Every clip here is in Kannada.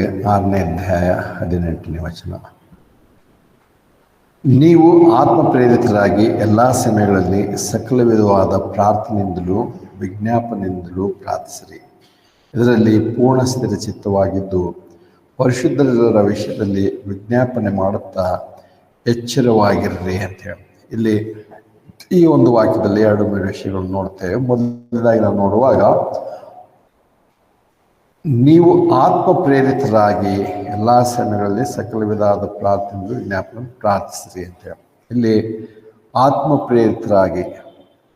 6ನೇ ಅಧ್ಯಾಯ 18ನೇ ವಚನ. ನೀವು ಆತ್ಮಪ್ರೇರಿತರಾಗಿ ಎಲ್ಲ ಸಮಯಗಳಲ್ಲಿ ಸಕಲ ವಿಧವಾದ ಪ್ರಾರ್ಥನೆಯಿಂದಲೂ ವಿಜ್ಞಾಪನೆಯಿಂದಲೂ ಪ್ರಾರ್ಥಿಸಿರಿ. ಇದರಲ್ಲಿ ಪೂರ್ಣ ಸ್ಥಿರಚಿತ್ತವಾಗಿದ್ದು ಪರಿಶುದ್ಧರ ವಿಷಯದಲ್ಲಿ ವಿಜ್ಞಾಪನೆ ಮಾಡುತ್ತಾ ಎಚ್ಚರವಾಗಿರ್ರಿ ಅಂತ ಹೇಳಿ ಇಲ್ಲಿ ಈ ಒಂದು ವಾಕ್ಯದಲ್ಲಿ 2-3 ವಿಷಯಗಳು ನೋಡ್ತೇವೆ. ಮೊದಲನೇದಾಗಿ ನಾವು ನೋಡುವಾಗ ನೀವು ಆತ್ಮ ಪ್ರೇರಿತರಾಗಿ ಎಲ್ಲ ಸಮಯಗಳಲ್ಲಿ ಸಕಲ ವಿಧವಾದ ಪ್ರಾರ್ಥನೆ ವಿಜ್ಞಾಪನೆ ಪ್ರಾರ್ಥಿಸ್ರಿ ಅಂತ ಹೇಳಿ ಇಲ್ಲಿ ಆತ್ಮ ಪ್ರೇರಿತರಾಗಿ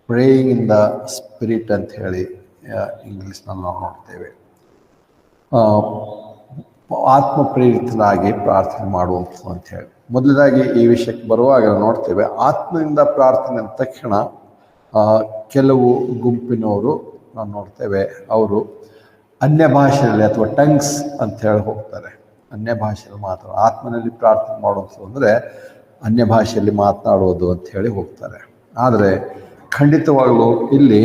ಪ್ರೇಯಿಂಗ್ ಇನ್ ದ ಸ್ಪಿರಿಟ್ ಅಂತ ಹೇಳಿ ಇಂಗ್ಲೀಷ್ನಲ್ಲಿ ನಾವು ನೋಡ್ತೇವೆ. ಆತ್ಮ ಪ್ರೇರಿತರಾಗಿ ಪ್ರಾರ್ಥನೆ ಮಾಡುವಂಥದ್ದು ಅಂತ ಹೇಳಿ ಮೊದಲದಾಗಿ ಈ ವಿಷಯಕ್ಕೆ ಬರುವಾಗ ನೋಡ್ತೇವೆ. ಆತ್ಮದಿಂದ ಪ್ರಾರ್ಥನೆ ಅಂದ ತಕ್ಷಣ ಕೆಲವು ಗುಂಪಿನವರು ನಾವು ನೋಡ್ತೇವೆ, ಅವರು ಅನ್ಯ ಭಾಷೆಯಲ್ಲಿ ಅಥವಾ ಟಂಗ್ಸ್ ಅಂತ ಹೇಳಿ ಹೋಗ್ತಾರೆ. ಅನ್ಯ ಭಾಷೆಯಲ್ಲಿ ಮಾತಾಡೋದು, ಆತ್ಮನಲ್ಲಿ ಪ್ರಾರ್ಥನೆ ಮಾಡೋದು ಅಂದರೆ ಅನ್ಯ ಭಾಷೆಯಲ್ಲಿ ಮಾತನಾಡೋದು ಅಂತ ಹೇಳಿ ಹೋಗ್ತಾರೆ. ಆದರೆ ಖಂಡಿತವಾಗಲೂ ಇಲ್ಲಿ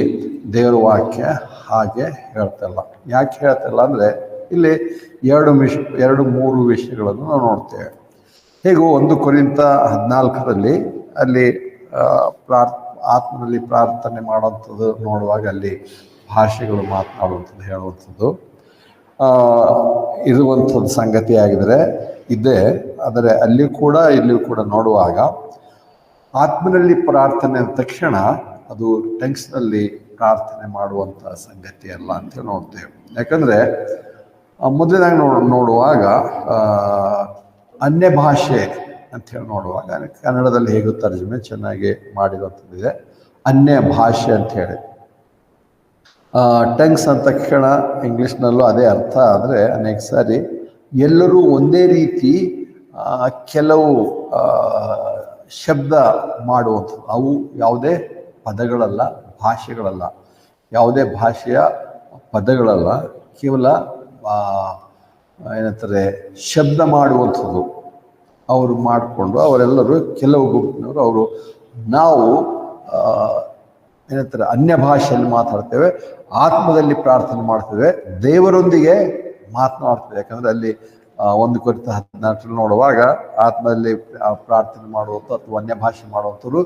ದೇವರ ವಾಕ್ಯ ಹಾಗೆ ಹೇಳ್ತಲ್ಲ. ಯಾಕೆ ಹೇಳ್ತಲ್ಲ ಅಂದರೆ ಇಲ್ಲಿ 2-3 ವಿಷಯಗಳನ್ನು ನಾವು ನೋಡ್ತೇವೆ. ಹೇಗೂ 1 ಕೊರಿಂಥ 14ರಲ್ಲಿ ಅಲ್ಲಿ ಆತ್ಮನಲ್ಲಿ ಪ್ರಾರ್ಥನೆ ಮಾಡುವಂಥದ್ದು ನೋಡುವಾಗ ಅಲ್ಲಿ ಭಾಷೆಗಳು ಮಾತನಾಡುವಂಥದ್ದು ಹೇಳುವಂಥದ್ದು ಇರುವಂಥದ್ದು ಸಂಗತಿ ಆಗಿದರೆ ಇದೆ. ಆದರೆ ಅಲ್ಲಿ ಕೂಡ ಇಲ್ಲಿಯೂ ಕೂಡ ನೋಡುವಾಗ ಆತ್ಮನಲ್ಲಿ ಪ್ರಾರ್ಥನೆ ಅಂದ ತಕ್ಷಣ ಅದು ಟಂಗ್ಸ್ನಲ್ಲಿ ಪ್ರಾರ್ಥನೆ ಮಾಡುವಂಥ ಸಂಗತಿ ಅಲ್ಲ ಅಂತ ನೋಡ್ತೇವೆ. ಯಾಕಂದರೆ ಮೊದಲನೇದಾಗಿ ನೋಡುವಾಗ ಅನ್ಯ ಭಾಷೆ ಅಂಥೇಳಿ ನೋಡುವಾಗ ಕನ್ನಡದಲ್ಲಿ ಹೇಗೂ ತರ್ಜುಮೆ ಚೆನ್ನಾಗಿ ಮಾಡಿರುವಂಥದ್ದಿದೆ. ಅನ್ಯ ಭಾಷೆ ಅಂಥೇಳಿ ಟಂಗ್ಸ್ ಅಂತ ತಕ್ಷಣ ಇಂಗ್ಲೀಷ್ನಲ್ಲೂ ಅದೇ ಅರ್ಥ. ಆದರೆ ಅನೇಕ ಸಾರಿ ಎಲ್ಲರೂ ಒಂದೇ ರೀತಿ ಕೆಲವು ಶಬ್ದ ಮಾಡುವಂಥದ್ದು, ಅವು ಯಾವುದೇ ಪದಗಳಲ್ಲ, ಭಾಷೆಗಳಲ್ಲ, ಯಾವುದೇ ಭಾಷೆಯ ಪದಗಳಲ್ಲ, ಕೇವಲ ಏನಂತಾರೆ ಶಬ್ದ ಮಾಡುವಂಥದ್ದು ಅವರು ಮಾಡಿಕೊಂಡು ಅವರೆಲ್ಲರೂ ಕೆಲವು ಗುಂಪಿನವರು ಅವರು ನಾವು ಏನಂತಾರೆ ಅನ್ಯ ಭಾಷೆಯಲ್ಲಿ ಮಾತಾಡ್ತೇವೆ, ಆತ್ಮದಲ್ಲಿ ಪ್ರಾರ್ಥನೆ ಮಾಡ್ತೇವೆ, ದೇವರೊಂದಿಗೆ ಮಾತನಾಡ್ತೇವೆ. ಯಾಕಂದರೆ ಅಲ್ಲಿ 1 ಕೊರಿಂಥ 14 ನೋಡುವಾಗ ಆತ್ಮದಲ್ಲಿ ಪ್ರಾರ್ಥನೆ ಮಾಡುವಂಥ ಅಥವಾ ಅನ್ಯ ಭಾಷೆ ಮಾಡುವಂಥವ್ರು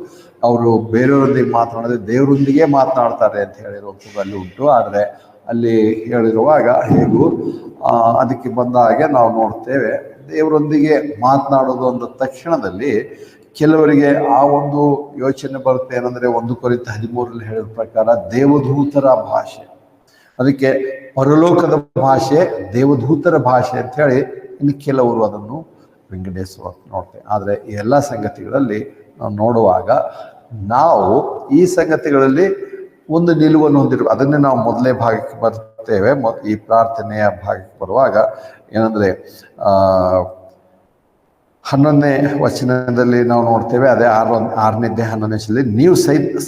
ಅವರು ಬೇರೆಯವರೊಂದಿಗೆ ಮಾತನಾಡದೆ ದೇವರೊಂದಿಗೆ ಮಾತನಾಡ್ತಾರೆ ಅಂತ ಹೇಳಿರುವಂಥದ್ದು ಅಲ್ಲಿ ಉಂಟು. ಆದರೆ ಅಲ್ಲಿ ಹೇಳಿರುವಾಗ ಹೇಗೂ ಅದಕ್ಕೆ ಬಂದ ಹಾಗೆ ನಾವು ನೋಡ್ತೇವೆ, ದೇವರೊಂದಿಗೆ ಮಾತನಾಡೋದು ಅಂದ ತಕ್ಷಣದಲ್ಲಿ ಕೆಲವರಿಗೆ ಆ ಒಂದು ಯೋಚನೆ ಬರುತ್ತೆ. ಏನಂದರೆ 1 ಕೊರಿಂಥ 13ರಲ್ಲಿ ಹೇಳಿದ ಪ್ರಕಾರ ದೇವದೂತರ ಭಾಷೆ, ಅದಕ್ಕೆ ಪರಲೋಕದ ಭಾಷೆ ದೇವದೂತರ ಭಾಷೆ ಅಂತ ಹೇಳಿ ಇನ್ನು ಕೆಲವರು ಅದನ್ನು ವಿಂಗಡಿಸುವ ನೋಡ್ತೇವೆ. ಆದರೆ ಈ ಎಲ್ಲ ಸಂಗತಿಗಳಲ್ಲಿ ನಾವು ನೋಡುವಾಗ ನಾವು ಈ ಸಂಗತಿಗಳಲ್ಲಿ ಒಂದು ನಿಲುವನ್ನು ಹೊಂದಿರುವ ಅದನ್ನೇ ನಾವು ಮೊದಲನೇ ಭಾಗಕ್ಕೆ ಬರ್ತೇವೆ. ಈ ಪ್ರಾರ್ಥನೆಯ ಭಾಗಕ್ಕೆ ಬರುವಾಗ ಏನಂದರೆ 11ನೇ ವಚನದಲ್ಲಿ ನಾವು ನೋಡ್ತೇವೆ, ಅದೇ 6ನೇ ಅಧ್ಯಾಯ 11ನೇ ವಚನದಲ್ಲಿ ನೀವು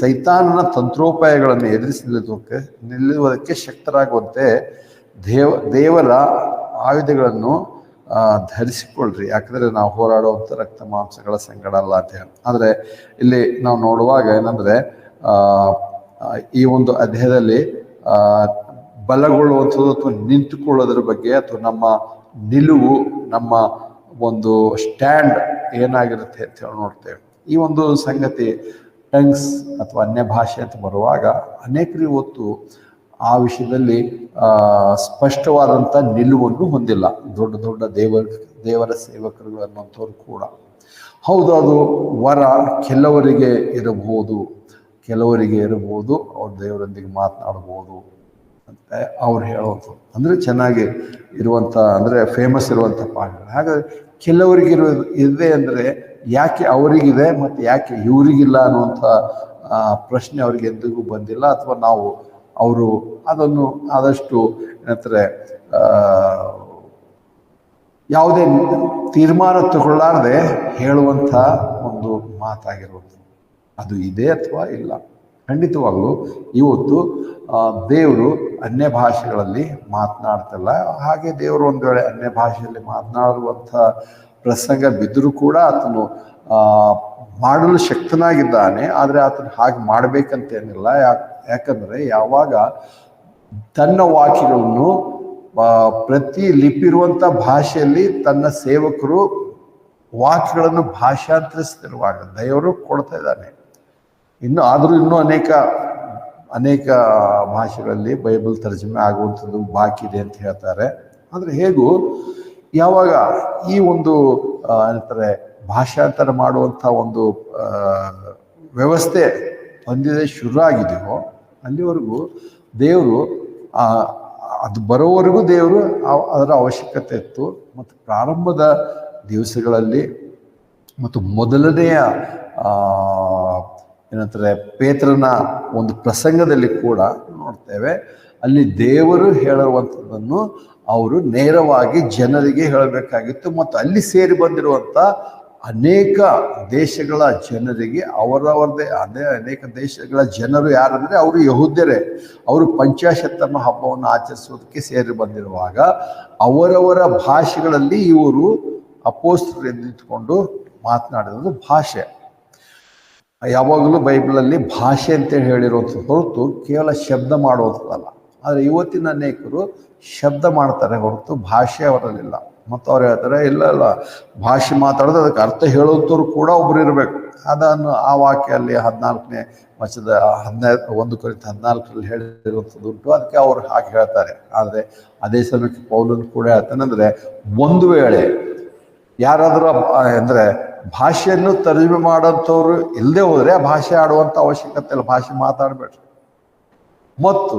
ಸೈತಾನನ ತಂತ್ರೋಪಾಯಗಳನ್ನು ಎದುರಿಸಿ ನಿಲ್ಲುವುದಕ್ಕೆ ಶಕ್ತರಾಗುವಂತೆ ದೇವರ ಆಯುಧಗಳನ್ನು ಧರಿಸಿಕೊಳ್ಳ್ರಿ. ಯಾಕಂದರೆ ನಾವು ಹೋರಾಡುವಂಥ ರಕ್ತ ಮಾಂಸಗಳ ಸಂಗಡ ಅಲ್ಲ ಅಂತ ಹೇಳಿ. ಆದರೆ ಇಲ್ಲಿ ನಾವು ನೋಡುವಾಗ ಏನಂದರೆ ಈ ಒಂದು ಅಧ್ಯಾಯದಲ್ಲಿ ಬಲಗೊಳ್ಳುವಂಥದ್ದು ಅಥವಾ ನಿಂತುಕೊಳ್ಳೋದ್ರ ಬಗ್ಗೆ ಅಥವಾ ನಮ್ಮ ನಿಲುವು, ನಮ್ಮ ಒಂದು ಸ್ಟ್ಯಾಂಡ್ ಏನಾಗಿರುತ್ತೆ ಅಂತ ಹೇಳಿ ನೋಡ್ತೇವೆ. ಈ ಒಂದು ಸಂಗತಿ ಟಂಗ್ಸ್ ಅಥವಾ ಅನ್ಯ ಭಾಷೆ ಅಂತ ಬರುವಾಗ ಅನೇಕರು ಇವತ್ತು ಆ ವಿಷಯದಲ್ಲಿ ಸ್ಪಷ್ಟವಾದಂಥ ನಿಲುವನ್ನು ಹೊಂದಿಲ್ಲ. ದೊಡ್ಡ ದೊಡ್ಡ ದೇವರ ಸೇವಕರು ಅನ್ನೋಂಥವ್ರು ಕೂಡ ಹೌದು, ಅದು ವರ ಕೆಲವರಿಗೆ ಇರಬಹುದು, ಅವ್ರು ದೇವರೊಂದಿಗೆ ಮಾತನಾಡ್ಬೋದು ಅಂತ ಅವ್ರು ಹೇಳೋದು. ಅಂದರೆ ಚೆನ್ನಾಗಿ ಇರುವಂಥ, ಅಂದರೆ ಫೇಮಸ್ ಇರುವಂಥ ಪಾಠಗಳು. ಹಾಗಾದರೆ ಕೆಲವರಿಗೆ ಇದೆ ಅಂದರೆ ಯಾಕೆ ಅವರಿಗಿದೆ ಮತ್ತು ಯಾಕೆ ಇವರಿಗಿಲ್ಲ ಅನ್ನುವಂಥ ಪ್ರಶ್ನೆ ಅವ್ರಿಗೆ ಎಂದಿಗೂ ಬಂದಿಲ್ಲ. ಅಥವಾ ಅವರು ಅದನ್ನು ಆದಷ್ಟು ಏನಂತಾರೆ ಯಾವುದೇ ತೀರ್ಮಾನ ತಗೊಳ್ಳಾರದೆ ಹೇಳುವಂಥ ಒಂದು ಮಾತಾಗಿರುವಂಥದ್ದು. ಅದು ಇದೆ ಅಥವಾ ಇಲ್ಲ. ಖಂಡಿತವಾಗಲೂ ಇವತ್ತು ದೇವರು ಅನ್ಯ ಭಾಷೆಗಳಲ್ಲಿ ಮಾತನಾಡ್ತಲ್ಲ. ಹಾಗೆ ದೇವರು ಒಂದು ವೇಳೆ ಅನ್ಯ ಭಾಷೆಯಲ್ಲಿ ಮಾತನಾಡುವಂಥ ಪ್ರಸಂಗ ಬಿದ್ದರೂ ಕೂಡ ಆತನು ಮಾಡಲು ಶಕ್ತನಾಗಿದ್ದಾನೆ. ಆದರೆ ಆತನು ಹಾಗೆ ಮಾಡಬೇಕಂತೇನಿಲ್ಲ. ಯಾಕಂದರೆ ಯಾವಾಗ ತನ್ನ ವಾಕ್ಯಗಳನ್ನು ಪ್ರತಿ ಲಿಪಿ ಇರುವಂಥ ಭಾಷೆಯಲ್ಲಿ ತನ್ನ ಸೇವಕರು ವಾಕ್ಯಗಳನ್ನು ಭಾಷಾಂತರಿಸ್ತಿರುವಾಗ ದೇವರು ಕೊಡ್ತಾ ಇದ್ದಾನೆ. ಇನ್ನೂ ಅನೇಕ ಭಾಷೆಗಳಲ್ಲಿ ಬೈಬಲ್ ತರ್ಜಮೆ ಆಗುವಂಥದ್ದು ಬಾಕಿ ಇದೆ ಅಂತ ಹೇಳ್ತಾರೆ. ಆದರೆ ಹೇಗೂ ಯಾವಾಗ ಈ ಒಂದು ಏನಂತಾರೆ ಭಾಷಾಂತರ ಮಾಡುವಂಥ ಒಂದು ವ್ಯವಸ್ಥೆ ಹೊಂದಿದೆ ಶುರು ಆಗಿದೆಯೋ ಅಲ್ಲಿವರೆಗೂ ದೇವರು ಅದು ಬರೋವರೆಗೂ ದೇವರು ಅದರ ಅವಶ್ಯಕತೆ ಇತ್ತು. ಮತ್ತು ಪ್ರಾರಂಭದ ದಿವಸಗಳಲ್ಲಿ ಮತ್ತು ಮೊದಲನೆಯ ಏನಂತಾರೆ ಪೇತ್ರನ ಒಂದು ಪ್ರಸಂಗದಲ್ಲಿ ಕೂಡ ನೋಡ್ತೇವೆ, ಅಲ್ಲಿ ದೇವರು ಹೇಳುವಂಥದ್ದನ್ನು ಅವರು ನೇರವಾಗಿ ಜನರಿಗೆ ಹೇಳಬೇಕಾಗಿತ್ತು. ಮತ್ತು ಅಲ್ಲಿ ಸೇರಿ ಬಂದಿರುವಂಥ ಅನೇಕ ದೇಶಗಳ ಜನರಿಗೆ ಅನೇಕ ದೇಶಗಳ ಜನರು ಯಾರಂದರೆ ಅವರು ಯಹೂದ್ಯರೇ. ಅವರು ಪಂಚಾಶತ್ತಮ ಹಬ್ಬವನ್ನು ಆಚರಿಸೋದಕ್ಕೆ ಸೇರಿ ಬಂದಿರುವಾಗ ಅವರವರ ಭಾಷೆಗಳಲ್ಲಿ ಇವರು ಅಪೊಸ್ತಲರು ನಿಂತುಕೊಂಡು ಮಾತನಾಡಿರೋದು ಭಾಷೆ. ಯಾವಾಗಲೂ ಬೈಬಲಲ್ಲಿ ಭಾಷೆ ಅಂತೇಳಿ ಹೇಳಿರುವಂಥದ್ದು ಹೊರತು ಕೇವಲ ಶಬ್ದ ಮಾಡುವಂಥದ್ದಲ್ಲ. ಆದರೆ ಇವತ್ತಿನ ಅನೇಕರು ಶಬ್ದ ಮಾಡ್ತಾರೆ ಹೊರತು ಭಾಷೆ ಅವರಲ್ಲಿಲ್ಲ. ಮತ್ತು ಅವ್ರು ಹೇಳ್ತಾರೆ ಇಲ್ಲ ಭಾಷೆ ಮಾತಾಡೋದು ಅದಕ್ಕೆ ಅರ್ಥ ಹೇಳುವಂಥವ್ರು ಕೂಡ ಒಬ್ರು ಇರಬೇಕು. ಅದನ್ನು ಆ ವಾಕ್ಯಲ್ಲಿ 14ನೇ ವಚನದ 1 ಕೊರಿಂಥ 14ರಲ್ಲಿ ಹೇಳಿರುವಂಥದ್ದು ಉಂಟು. ಅದಕ್ಕೆ ಅವರು ಹಾಗೆ ಹೇಳ್ತಾರೆ. ಆದರೆ ಅದೇ ಸಮಯಕ್ಕೆ ಪೌಲನು ಕೂಡ ಹೇಳ್ತಾನೆ, ಅಂದರೆ ಒಂದು ವೇಳೆ ಯಾರಾದರೂ ಅಂದರೆ ಭಾಷೆಯನ್ನು ತರ್ಜಮೆ ಮಾಡೋಂಥವ್ರು ಇಲ್ಲದೆ ಹೋದರೆ ಆ ಭಾಷೆ ಆಡುವಂಥ ಅವಶ್ಯಕತೆ ಇಲ್ಲ, ಭಾಷೆ ಮಾತಾಡಬೇಡ್ರಿ. ಮತ್ತು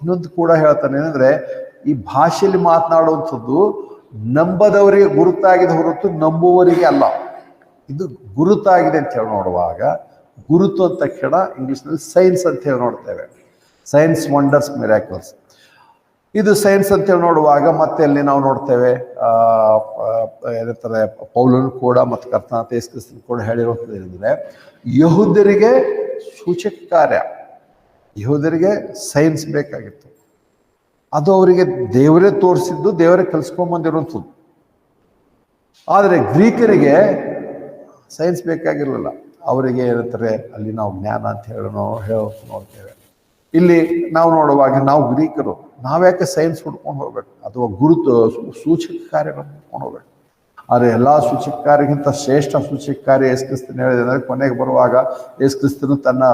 ಇನ್ನೊಂದು ಕೂಡ ಹೇಳ್ತಾನೆ ಏನಂದರೆ ಈ ಭಾಷೆಯಲ್ಲಿ ಮಾತನಾಡುವಂಥದ್ದು ನಂಬದವರಿಗೆ ಗುರುತಾಗಿದೆ ಹೊರತು ನಂಬುವವರಿಗೆ ಅಲ್ಲ. ಇದು ಗುರುತಾಗಿದೆ ಅಂತ ಹೇಳಿ ನೋಡುವಾಗ, ಗುರುತು ಅಂತ ತಕ್ಷಣ ಇಂಗ್ಲೀಷ್ನಲ್ಲಿ ಸೈನ್ಸ್ ಅಂತ ಹೇಳಿ ನೋಡ್ತೇವೆ. Science wonders miracles. ಇದು ಸೈನ್ಸ್ ಅಂತೇಳಿ ನೋಡುವಾಗ ಮತ್ತೆ ಅಲ್ಲಿ ನಾವು ನೋಡ್ತೇವೆ ಏನಂತಾರೆ ಪೌಲನು ಕೂಡ ಮತ್ತು ಕರ್ತನಾದ ಯೇಸು ಕ್ರಿಸ್ತನು ಕೂಡ ಹೇಳಿರುವಂಥದ್ದು ಏನಂದರೆ ಯಹೂದ್ಯರಿಗೆ ಸೂಚಕ ಕಾರ್ಯ, ಯಹೂದ್ಯರಿಗೆ ಸೈನ್ಸ್ ಬೇಕಾಗಿತ್ತು. ಅದು ಅವರಿಗೆ ದೇವರೇ ತೋರಿಸಿದ್ದು, ದೇವರೇ ಕಲಿಸ್ಕೊಂಬಂದಿರುವಂಥದ್ದು. ಆದರೆ ಗ್ರೀಕರಿಗೆ ಸೈನ್ಸ್ ಬೇಕಾಗಿರಲಿಲ್ಲ. ಅವರಿಗೆ ಏನಂತಾರೆ ಅಲ್ಲಿ ನಾವು ಜ್ಞಾನ ಅಂತ ನೋಡ್ತೇವೆ. ಇಲ್ಲಿ ನಾವು ನೋಡುವಾಗ ನಾವು ಗ್ರೀಕರು ನಾವ್ಯಾಕೆ ಸೈನ್ಸ್ ಹುಡ್ಕೊಂಡು ಹೋಗ್ಬೇಕು ಅಥವಾ ಗುರುತು ಸೂಚಕ ಕಾರ್ಯಗಳನ್ನು ಹುಡ್ಕೊಂಡು ಹೋಗ್ಬೇಕು? ಆದರೆ ಎಲ್ಲ ಸೂಚಕ ಕಾರ್ಯಕ್ಕಿಂತ ಶ್ರೇಷ್ಠ ಸೂಚಕ ಕಾರ್ಯ ಯೇಸು ಕ್ರಿಸ್ತನು ಹೇಳಿದರೆ ಕೊನೆಗೆ ಬರುವಾಗ ಯೇಸು ಕ್ರಿಸ್ತನು ತನ್ನ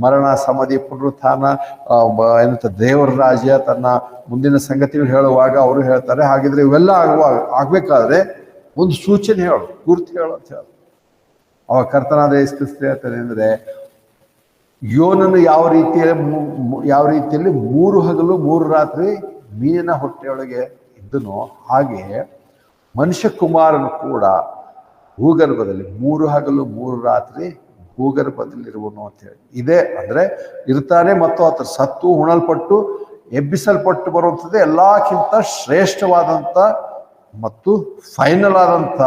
ಮರಣ, ಸಮಾಧಿ, ಪುನರುತ್ಥಾನ, ಏನಂತ ದೇವರ ರಾಜ್ಯ, ತನ್ನ ಮುಂದಿನ ಸಂಗತಿಗಳು ಹೇಳುವಾಗ ಅವರು ಹೇಳ್ತಾರೆ, ಹಾಗಿದ್ರೆ ಇವೆಲ್ಲ ಆಗ್ಬೇಕಾದ್ರೆ ಒಂದು ಸೂಚನೆ ಹೇಳು, ಗುರುತು ಹೇಳು ಅಂತ ಹೇಳಿ. ಅವಾಗ ಕರ್ತನಾದ ಯೇಸು ಕ್ರಿಸ್ತನು ಹೇಳ್ತಾನೆ ಅಂದರೆ ಯೋನನು ಯಾವ ರೀತಿಯಲ್ಲಿ 3 ಹಗಲು 3 ರಾತ್ರಿ ಮೀನಿನ ಹೊಟ್ಟೆಯೊಳಗೆ ಇದ್ದನೋ ಹಾಗೆ ಮನುಷ್ಯ ಕುಮಾರನು ಕೂಡ ಭೂಗರ್ಭದಲ್ಲಿ 3 ಹಗಲು 3 ರಾತ್ರಿ ಭೂಗರ್ಭದಲ್ಲಿರುವನು ಅಂತ ಹೇಳಿ ಇದೆ. ಅಂದರೆ ಇರ್ತಾನೆ ಮತ್ತು ಆತ ಸತ್ತು ಉಣಲ್ಪಟ್ಟು ಎಬ್ಬಿಸಲ್ಪಟ್ಟು ಬರುವಂಥದ್ದು ಎಲ್ಲಕ್ಕಿಂತ ಶ್ರೇಷ್ಠವಾದಂಥ ಮತ್ತು ಫೈನಲ್ ಆದಂಥ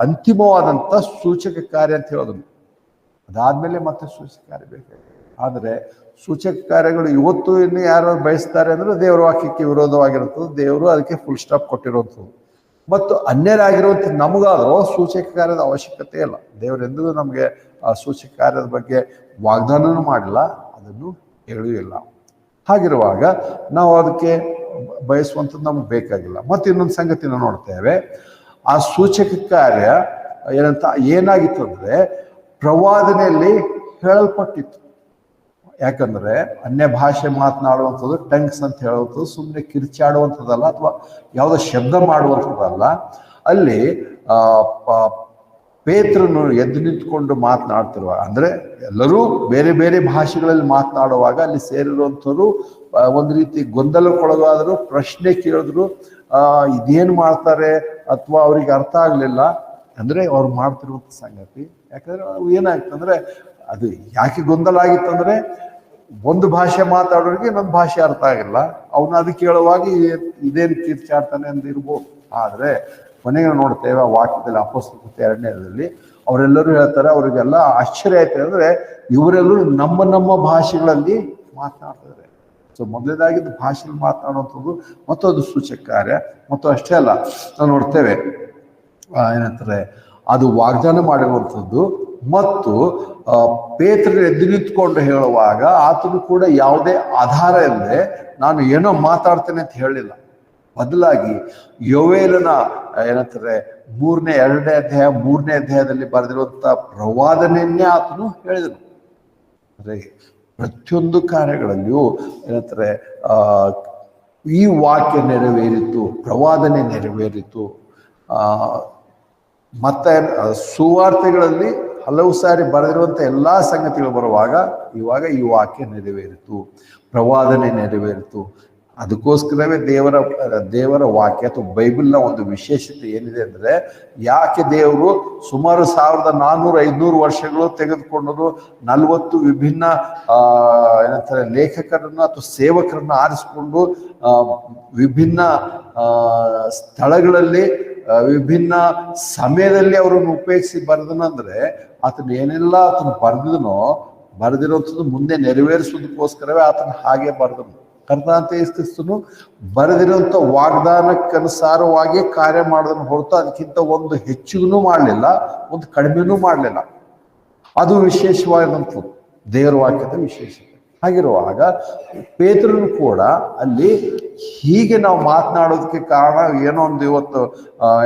ಅಂತಿಮವಾದಂಥ ಸೂಚಕ ಕಾರ್ಯ ಅಂತ ಹೇಳೋದನ್ನು. ಅದಾದಮೇಲೆ ಮತ್ತೆ ಸೂಚಕ ಕಾರ್ಯ ಬೇಕಾಗಿದೆ. ಆದರೆ ಸೂಚಕ ಕಾರ್ಯಗಳು ಇವತ್ತು ಇನ್ನು ಯಾರು ಬಯಸ್ತಾರೆ ಅಂದರೆ ದೇವರ ವಾಕ್ಯಕ್ಕೆ ವಿರೋಧವಾಗಿರುತ್ತದೆ. ದೇವರು ಅದಕ್ಕೆ ಫುಲ್ ಸ್ಟಾಪ್ ಕೊಟ್ಟಿರುವಂಥದ್ದು. ಮತ್ತು ಅನ್ಯರಾಗಿರುವಂಥ ನಮಗಾದರೂ ಸೂಚಕ ಕಾರ್ಯದ ಅವಶ್ಯಕತೆ ಇಲ್ಲ. ದೇವರೆಂದಿಗೂ ನಮಗೆ ಆ ಸೂಚಕ ಕಾರ್ಯದ ಬಗ್ಗೆ ವಾಗ್ದಾನನೂ ಮಾಡಿಲ್ಲ, ಅದನ್ನು ಹೇಳುವುದಿಲ್ಲ. ಹಾಗಿರುವಾಗ ನಾವು ಅದಕ್ಕೆ ಬಯಸುವಂಥದ್ದು ನಮ್ಗೆ ಬೇಕಾಗಿಲ್ಲ. ಮತ್ತು ಇನ್ನೊಂದು ಸಂಗತಿನ ನೋಡ್ತೇವೆ, ಆ ಸೂಚಕ ಕಾರ್ಯ ಏನಾಗಿತ್ತು ಅಂದರೆ ಪ್ರವಾದನೆಯಲ್ಲಿ ಹೇಳಲ್ಪಟ್ಟಿತ್ತು. ಯಾಕಂದರೆ ಅನ್ಯ ಭಾಷೆ ಮಾತನಾಡುವಂಥದ್ದು ಟಂಗ್ಸ್ ಅಂತ ಹೇಳುವಂಥದ್ದು ಸುಮ್ಮನೆ ಕಿರ್ಚಾಡುವಂಥದ್ದಲ್ಲ ಅಥವಾ ಯಾವುದೋ ಶಬ್ದ ಮಾಡುವಂಥದ್ದಲ್ಲ. ಅಲ್ಲಿ ಪೇತ್ರನು ಎದ್ದು ನಿಂತ್ಕೊಂಡು ಮಾತನಾಡ್ತಿರುವ, ಅಂದರೆ ಎಲ್ಲರೂ ಬೇರೆ ಬೇರೆ ಭಾಷೆಗಳಲ್ಲಿ ಮಾತನಾಡುವಾಗ ಅಲ್ಲಿ ಸೇರಿರುವಂಥವ್ರು ಒಂದು ರೀತಿ ಗೊಂದಲಕ್ಕೊಳಗಾದರು, ಪ್ರಶ್ನೆ ಕೇಳಿದ್ರು, ಇದೇನು ಮಾಡ್ತಾರೆ ಅಥವಾ ಅವ್ರಿಗೆ ಅರ್ಥ ಆಗಲಿಲ್ಲ. ಅಂದರೆ ಅವ್ರು ಮಾಡ್ತಿರುವಂಥ ಸಂಗತಿ. ಯಾಕಂದರೆ ಏನಾಗ್ತಂದ್ರೆ ಅದು ಯಾಕೆ ಗೊಂದಲ ಆಗಿತ್ತಂದರೆ ಒಂದು ಭಾಷೆ ಮಾತಾಡೋರಿಗೆ ಇನ್ನೊಂದು ಭಾಷೆ ಅರ್ಥ ಆಗಿಲ್ಲ. ಅವನ್ನ ಅದಕ್ಕೆ ಕೇಳುವಾಗ ಇದೇನು ಕಿರ್ಚಾಡ್ತಾನೆ ಅಂತ ಇರ್ಬೋದು. ಆದರೆ ಕೊನೆಗೆ ನೋಡ್ತೇವೆ ಆ ವಾಕ್ಯದಲ್ಲಿ ಅಪೊಸ್ತಲ 2ನೇದಲ್ಲಿ ಅವರೆಲ್ಲರೂ ಹೇಳ್ತಾರೆ, ಅವರಿಗೆಲ್ಲ ಆಶ್ಚರ್ಯ ಆಯ್ತು. ಅಂದರೆ ಇವರೆಲ್ಲರೂ ನಮ್ಮ ಭಾಷೆಗಳಲ್ಲಿ ಮಾತನಾಡ್ತಾರೆ. ಸೊ ಮೊದಲೇದಾಗಿದ್ದು ಭಾಷೆಯಲ್ಲಿ ಮಾತನಾಡುವಂಥದ್ದು ಮತ್ತು ಅದು ಸೂಚಕ ಕಾರ್ಯ. ಮತ್ತು ಅಷ್ಟೇ ಅಲ್ಲ, ನಾವು ನೋಡ್ತೇವೆ ಏನಂತಾರೆ ಅದು ವಾಗ್ದಾನ ಮಾಡಿರುವಂಥದ್ದು ಮತ್ತು ಪೇತ್ರನು ಎದ್ದು ನಿಂತ್ಕೊಂಡು ಹೇಳುವಾಗ ಆತನು ಕೂಡ ಯಾವುದೇ ಆಧಾರ ಇಲ್ಲದೆ ನಾನು ಏನೋ ಮಾತಾಡ್ತೇನೆ ಅಂತ ಹೇಳಿಲ್ಲ. ಬದಲಾಗಿ ಯೋವೇಲನ ಏನಂತಾರೆ 2ನೇ ಅಧ್ಯಾಯ 3ನೇ ಅಧ್ಯಾಯದಲ್ಲಿ ಬರೆದಿರುವಂತ ಪ್ರವಾದನೆಯನ್ನೇ ಆತನು ಹೇಳಿದನು. ಅಂದ್ರೆ ಪ್ರತಿಯೊಂದು ಕಾರ್ಯಗಳಲ್ಲಿಯೂ ಏನಂತಾರೆ ಈ ವಾಕ್ಯ ನೆರವೇರಿತು, ಪ್ರವಾದನೆ ನೆರವೇರಿತು. ಮತ್ತೆ ಸುವಾರ್ತೆಗಳಲ್ಲಿ ಹಲವು ಸಾರಿ ಬರೆದಿರುವಂತ ಎಲ್ಲಾ ಸಂಗತಿಗಳು ಬರುವಾಗ ಇವಾಗ ಈ ವಾಕ್ಯ ನೆರವೇರಿತು, ಪ್ರವಾದನೆ ನೆರವೇರಿತು. ಅದಕ್ಕೋಸ್ಕರವೇ ದೇವರ ವಾಕ್ಯ ಅಥವಾ ಬೈಬಲ್ನ ಒಂದು ವಿಶೇಷತೆ ಏನಿದೆ ಅಂದ್ರೆ, ಯಾಕೆ ದೇವರು ಸುಮಾರು 1400-500 ವರ್ಷಗಳು ತೆಗೆದುಕೊಂಡರು 40 ವಿಭಿನ್ನ ಏನಂತಾರೆ ಲೇಖಕರನ್ನ ಅಥವಾ ಸೇವಕರನ್ನ ಆರಿಸಿಕೊಂಡು ವಿಭಿನ್ನ ಸ್ಥಳಗಳಲ್ಲಿ ವಿಭಿನ್ನ ಸಮಯದಲ್ಲಿ ಅವರನ್ನು ಉಪಯೋಗಿಸಿ ಬರೆದನಂದ್ರೆ ಆತನ ಏನೆಲ್ಲ ಆತನು ಬರೆದಿರುವಂಥದ್ದು ಮುಂದೆ ನೆರವೇರಿಸೋದಕ್ಕೋಸ್ಕರವೇ ಆತನ ಹಾಗೆ ಬರೆದನು. ಕರ್ತನಾದ ಯೇಸು ಕ್ರಿಸ್ತನು ಬರೆದಿರುವಂತ ವಾಗ್ದಾನಕ್ಕನುಸಾರವಾಗಿ ಕಾರ್ಯ ಮಾಡೋದನ್ನು ಹೊರತು ಅದಕ್ಕಿಂತ ಒಂದು ಹೆಚ್ಚಿಗೂ ಮಾಡಲಿಲ್ಲ, ಒಂದು ಕಡಿಮೆನೂ ಮಾಡಲಿಲ್ಲ. ಅದು ವಿಶೇಷವಾದಂಥದ್ದು ದೇವರ ವಾಕ್ಯದ ವಿಶೇಷತೆ. ಹಾಗಿರುವಾಗ ಪೇತ್ರನು ಕೂಡ ಅಲ್ಲಿ ಹೀಗೆ ನಾವು ಮಾತನಾಡೋದಕ್ಕೆ ಕಾರಣ ಏನೋ ಒಂದು ಇವತ್ತು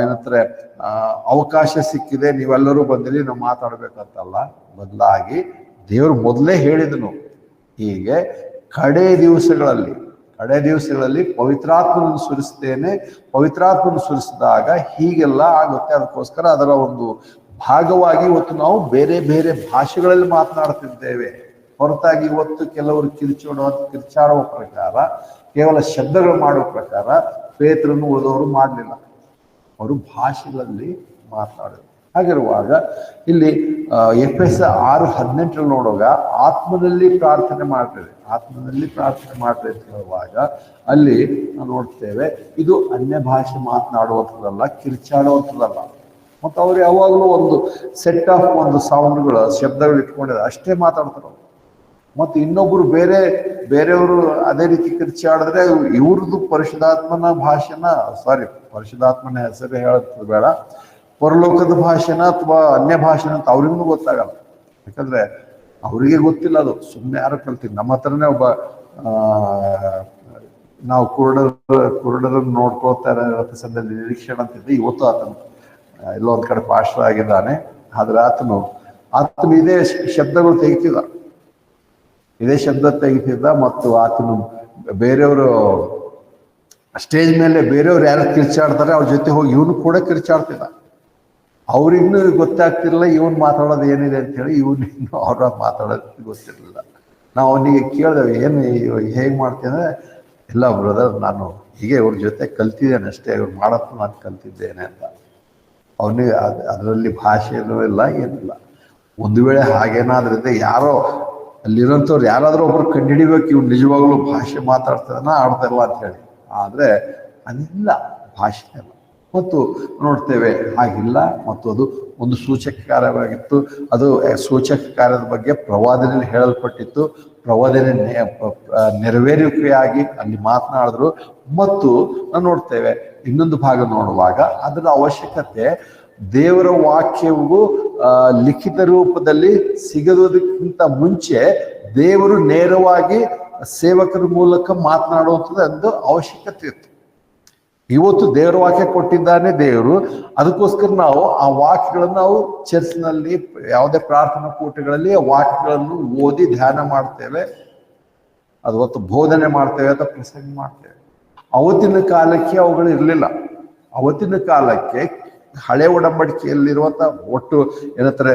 ಏನಂತಾರೆ ಅವಕಾಶ ಸಿಕ್ಕಿದೆ, ನೀವೆಲ್ಲರೂ ಬಂದಿರಿ ನಾವು ಮಾತಾಡ್ಬೇಕಂತಲ್ಲ. ಬದಲಾಗಿ ದೇವರು ಮೊದಲೇ ಹೇಳಿದನು, ಹೀಗೆ ಕಡೆ ದಿವಸಗಳಲ್ಲಿ ಪವಿತ್ರಾತ್ಮನನ್ನು ಸುರಿಸ್ತೇನೆ, ಪವಿತ್ರಾತ್ಮನ ಸುರಿಸಿದಾಗ ಹೀಗೆಲ್ಲ ಆಗುತ್ತೆ. ಅದಕ್ಕೋಸ್ಕರ ಅದರ ಒಂದು ಭಾಗವಾಗಿ ಇವತ್ತು ನಾವು ಬೇರೆ ಬೇರೆ ಭಾಷೆಗಳಲ್ಲಿ ಮಾತನಾಡ್ತಿದ್ದೇವೆ ಹೊರತಾಗಿ ಇವತ್ತು ಕೆಲವರು ಕಿರ್ಚಾಡುವ ಪ್ರಕಾರ, ಕೇವಲ ಶಬ್ದಗಳು ಮಾಡುವ ಪ್ರಕಾರ ಪೇತ್ರನು ಉಳಿದವರು ಮಾಡಲಿಲ್ಲ. ಅವರು ಭಾಷೆಗಳಲ್ಲಿ ಮಾತನಾಡಿದರು. ಹಾಗಿರುವಾಗ ಇಲ್ಲಿ ಎಫೆಸ 6:18 ನೋಡುವಾಗ ಆತ್ಮನಲ್ಲಿ ಪ್ರಾರ್ಥನೆ ಮಾಡ್ತೇವೆ ಅಂತ ಹೇಳುವಾಗ ಅಲ್ಲಿ ನಾವು ನೋಡ್ತೇವೆ, ಇದು ಅನ್ಯ ಭಾಷೆ ಮಾತನಾಡುವಂಥದ್ದಲ್ಲ, ಕಿರ್ಚಾಡುವಂಥದ್ದಲ್ಲ. ಮತ್ತು ಅವ್ರು ಯಾವಾಗಲೂ ಒಂದು ಸೆಟ್ ಆಫ್ ಒಂದು ಸೌಂಡ್ಗಳು ಶಬ್ದಗಳು ಇಟ್ಕೊಂಡಿದ್ದಾರೆ, ಅಷ್ಟೇ ಮಾತಾಡ್ತಾರೆ. ಮತ್ತು ಇನ್ನೊಬ್ರು ಬೇರೆಯವರು ಅದೇ ರೀತಿ ಕಿರ್ಚಾಡಿದ್ರೆ ಇವ್ರದ್ದು ಪರಿಶುದ್ಧಾತ್ಮನ ಹೆಸರು ಹೇಳೋದು ಬೇಡ, ಪರಲೋಕದ ಭಾಷೆನ ಅಥವಾ ಅನ್ಯ ಭಾಷೆನ ಅಂತ ಅವ್ರಿಗೂ ಗೊತ್ತಾಗಲ್ಲ. ಯಾಕಂದ್ರೆ ಅವರಿಗೆ ಗೊತ್ತಿಲ್ಲ, ಅದು ಸುಮ್ಮನೆ ಯಾರು ಕಲ್ತೀವಿ. ನಮ್ಮ ಹತ್ರನೇ ಒಬ್ಬ ನಾವು ಕುರುಡರನ್ನು ನೋಡ್ಕೊಳ್ತಾ ಇರೋ ಸಂದರ್ಭದಲ್ಲಿ ನಿರೀಕ್ಷಣೆ ಅಂತಿದ್ದೆ. ಇವತ್ತು ಆತನು ಎಲ್ಲೋ ಒಂದ್ ಕಡೆ ಪಾಸ್ಟರ್ ಆಗಿದ್ದಾನೆ. ಆದ್ರೆ ಆತನು ಇದೇ ಶಬ್ದಗಳು ತೆಗಿತಿದ್ದ. ಮತ್ತು ಆತನು ಬೇರೆಯವರು ಸ್ಟೇಜ್ ಮೇಲೆ ಬೇರೆಯವ್ರು ಯಾರು ಕಿರ್ಚಾಡ್ತಾರೆ ಅವ್ರ ಜೊತೆ ಹೋಗಿ ಇವನು ಕೂಡ ಕಿರ್ಚಾಡ್ತಿದ್ದ. ಅವ್ರಿನ್ನೂ ಗೊತ್ತಾಗ್ತಿರ್ಲಿಲ್ಲ ಇವನ್ ಮಾತಾಡೋದು ಏನಿದೆ ಅಂತ ಹೇಳಿ. ಇವನಿನ್ನು ಅವ್ರ ಮಾತಾಡೋದು ಗೊತ್ತಿರಲಿಲ್ಲ. ನಾವು ಅವನಿಗೆ ಕೇಳಿದೆವು, ಏನು ಹೇಗೆ ಮಾಡ್ತೇನೆ? ಇಲ್ಲ ಬ್ರದರ್, ನಾನು ಹೀಗೆ ಇವ್ರ ಜೊತೆ ಕಲ್ತಿದ್ದೇನೆ ಅಷ್ಟೇ, ಇವ್ರು ಮಾಡಪ್ಪು ನಾನು ಕಲ್ತಿದ್ದೇನೆ ಅಂತ. ಅವನಿಗೆ ಅದರಲ್ಲಿ ಭಾಷೆನೂ ಇಲ್ಲ, ಏನಿಲ್ಲ. ಒಂದು ವೇಳೆ ಹಾಗೇನಾದ್ರಿಂದ ಯಾರೋ ಅಲ್ಲಿರೋಂಥವ್ರು ಯಾರಾದ್ರೂ ಒಬ್ರು ಕಂಡುಹಿಡಿಬೇಕು, ಇವ್ರು ನಿಜವಾಗ್ಲೂ ಭಾಷೆ ಮಾತಾಡ್ತಾನ ಆಡ್ತಾ ಇಲ್ಲ ಅಂತ ಹೇಳಿ. ಆದ್ರೆ ಅದಿಲ್ಲ, ಭಾಷೆ ಅಲ್ಲ. ಮತ್ತು ನೋಡ್ತೇವೆ ಹಾಗಿಲ್ಲ. ಮತ್ತು ಅದು ಒಂದು ಸೂಚಕ ಕಾರ್ಯವಾಗಿತ್ತು. ಅದು ಸೂಚಕ ಕಾರ್ಯದ ಬಗ್ಗೆ ಪ್ರವಾದನೆಯಲ್ಲಿ ಹೇಳಲ್ಪಟ್ಟಿತ್ತು. ಪ್ರವಾದನೆ ನೆರವೇರಿಕೆಯಾಗಿ ಅಲ್ಲಿ ಮಾತನಾಡಿದ್ರು. ಮತ್ತು ನಾವು ನೋಡ್ತೇವೆ ಇನ್ನೊಂದು ಭಾಗ ನೋಡುವಾಗ ಅದರ ಅವಶ್ಯಕತೆ ದೇವರ ವಾಕ್ಯವು ಲಿಖಿತ ರೂಪದಲ್ಲಿ ಸಿಗೋದಕ್ಕಿಂತ ಮುಂಚೆ ದೇವರು ನೇರವಾಗಿ ಸೇವಕರ ಮೂಲಕ ಮಾತನಾಡುವಂಥದ್ದು ಒಂದು ಅವಶ್ಯಕತೆ ಇತ್ತು. ಇವತ್ತು ದೇವರ ವಾಕ್ಯ ಕೊಟ್ಟಿದ್ದಾನೆ ದೇವರು. ಅದಕ್ಕೋಸ್ಕರ ನಾವು ಆ ವಾಕ್ಯಗಳನ್ನು ನಾವು ಚರ್ಚ್ನಲ್ಲಿ ಯಾವುದೇ ಪ್ರಾರ್ಥನಾ ಕೂಟಗಳಲ್ಲಿ ಆ ವಾಕ್ಯಗಳನ್ನು ಓದಿ ಧ್ಯಾನ ಮಾಡ್ತೇವೆ, ಅದು ಹೊತ್ತು ಬೋಧನೆ ಮಾಡ್ತೇವೆ ಅಥವಾ ಪ್ರಸಂಗ ಮಾಡ್ತೇವೆ. ಅವತ್ತಿನ ಕಾಲಕ್ಕೆ ಅವುಗಳು ಇರಲಿಲ್ಲ. ಅವತ್ತಿನ ಕಾಲಕ್ಕೆ ಹಳೆ ಒಡಂಬಡಿಕೆಯಲ್ಲಿರುವಂತ ಒಟ್ಟು ಏನಂತಾರೆ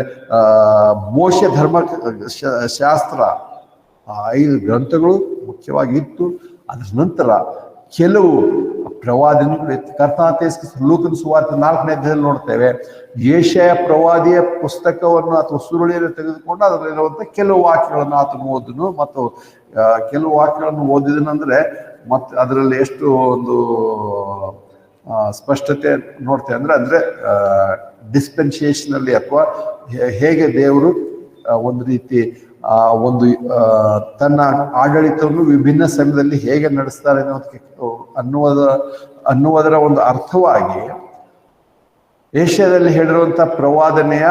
ಮೋಶ ಧರ್ಮ ಶಾಸ್ತ್ರ 5 ಗ್ರಂಥಗಳು ಮುಖ್ಯವಾಗಿ ಇತ್ತು. ಅದ್ರ ನಂತರ ಕೆಲವು ಪ್ರವಾದನೆಗಳು ಇತ್ತು. ಕರ್ತನಾದ ಯೇಸು ಕ್ರಿಸ್ತನ ಲೂಕನ ಸುವಾರ್ತೆ 4ನೇ ಅಧ್ಯಾಯದಲ್ಲಿ ನೋಡ್ತೇವೆ, ಯೆಶಾಯ ಪ್ರವಾದಿಯ ಪುಸ್ತಕವನ್ನು ಅಥವಾ ಸುರುಳಿಯನ್ನು ತೆಗೆದುಕೊಂಡು ಅದರಲ್ಲಿರುವಂತ ಕೆಲವು ವಾಕ್ಯಗಳನ್ನು ಆತನು ಓದನು. ಮತ್ತು ಕೆಲವು ವಾಕ್ಯಗಳನ್ನು ಓದಿದನಂದ್ರೆ ಮತ್ತೆ ಅದರಲ್ಲಿ ಎಷ್ಟು ಒಂದು ಸ್ಪಷ್ಟತೆ ನೋಡ್ತೇವೆ ಅಂದ್ರೆ ಡಿಸ್ಪೆನ್ಸೇಷನಲ್ಲಿ ಅಥವಾ ಹೇಗೆ ದೇವರು ಒಂದು ರೀತಿ ತನ್ನ ಆಡಳಿತವನ್ನು ವಿಭಿನ್ನ ಸಮಯದಲ್ಲಿ ಹೇಗೆ ನಡೆಸ್ತಾರೆ ಅನ್ನುವುದರ ಒಂದು ಅರ್ಥವಾಗಿ ಏಷ್ಯಾದಲ್ಲಿ ಹೇಳಿರುವಂತಹ ಪ್ರವಾದನೆಯ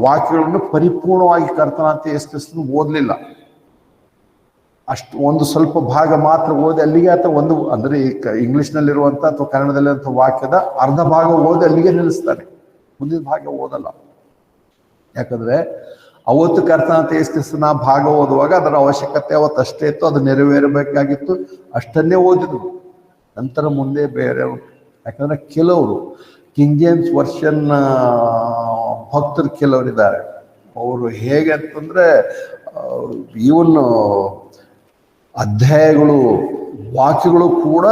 ವಾಕ್ಯಗಳನ್ನು ಪರಿಪೂರ್ಣವಾಗಿ ಕರ್ತನಾದ ಯೇಸು ಕ್ರಿಸ್ತನು ಓದಲಿಲ್ಲ. ಅಷ್ಟು ಒಂದು ಸ್ವಲ್ಪ ಭಾಗ ಮಾತ್ರ ಓದಿ ಅಲ್ಲಿಗೆ, ಅಥವಾ ಒಂದು ಅಂದ್ರೆ ಇಂಗ್ಲಿಷ್ನಲ್ಲಿರುವಂಥ ಅಥವಾ ಕನ್ನಡದಲ್ಲಿರುವಂಥ ವಾಕ್ಯದ ಅರ್ಧ ಭಾಗ ಓದಿ ಅಲ್ಲಿಗೆ ನಿಲ್ಲಿಸ್ತಾನೆ, ಮುಂದಿನ ಭಾಗ ಓದಲ್ಲ. ಯಾಕಂದ್ರೆ ಅವತ್ತು ಕರ್ತನಾದ ಯೇಸು ಕ್ರಿಸ್ತನ ಭಾಗ ಓದುವಾಗ ಅದರ ಅವಶ್ಯಕತೆ ಅವತ್ತು ಅಷ್ಟೇ ಇತ್ತು, ಅದು ನೆರವೇರಬೇಕಾಗಿತ್ತು, ಅಷ್ಟನ್ನೇ ಓದಿದ್ರು. ನಂತರ ಮುಂದೆ ಬೇರೆ ಉಂಟು. ಯಾಕಂದ್ರೆ ಕೆಲವರು ಕಿಂಗ್ ಜೇಮ್ಸ್ ವರ್ಷನ್ ಭಕ್ತರು ಕೆಲವರಿದ್ದಾರೆ. ಅವರು ಹೇಗೆ ಅಂತಂದ್ರೆ ಇವನ್ ಅಧ್ಯಾಯಗಳು ವಾಕ್ಯಗಳು ಕೂಡ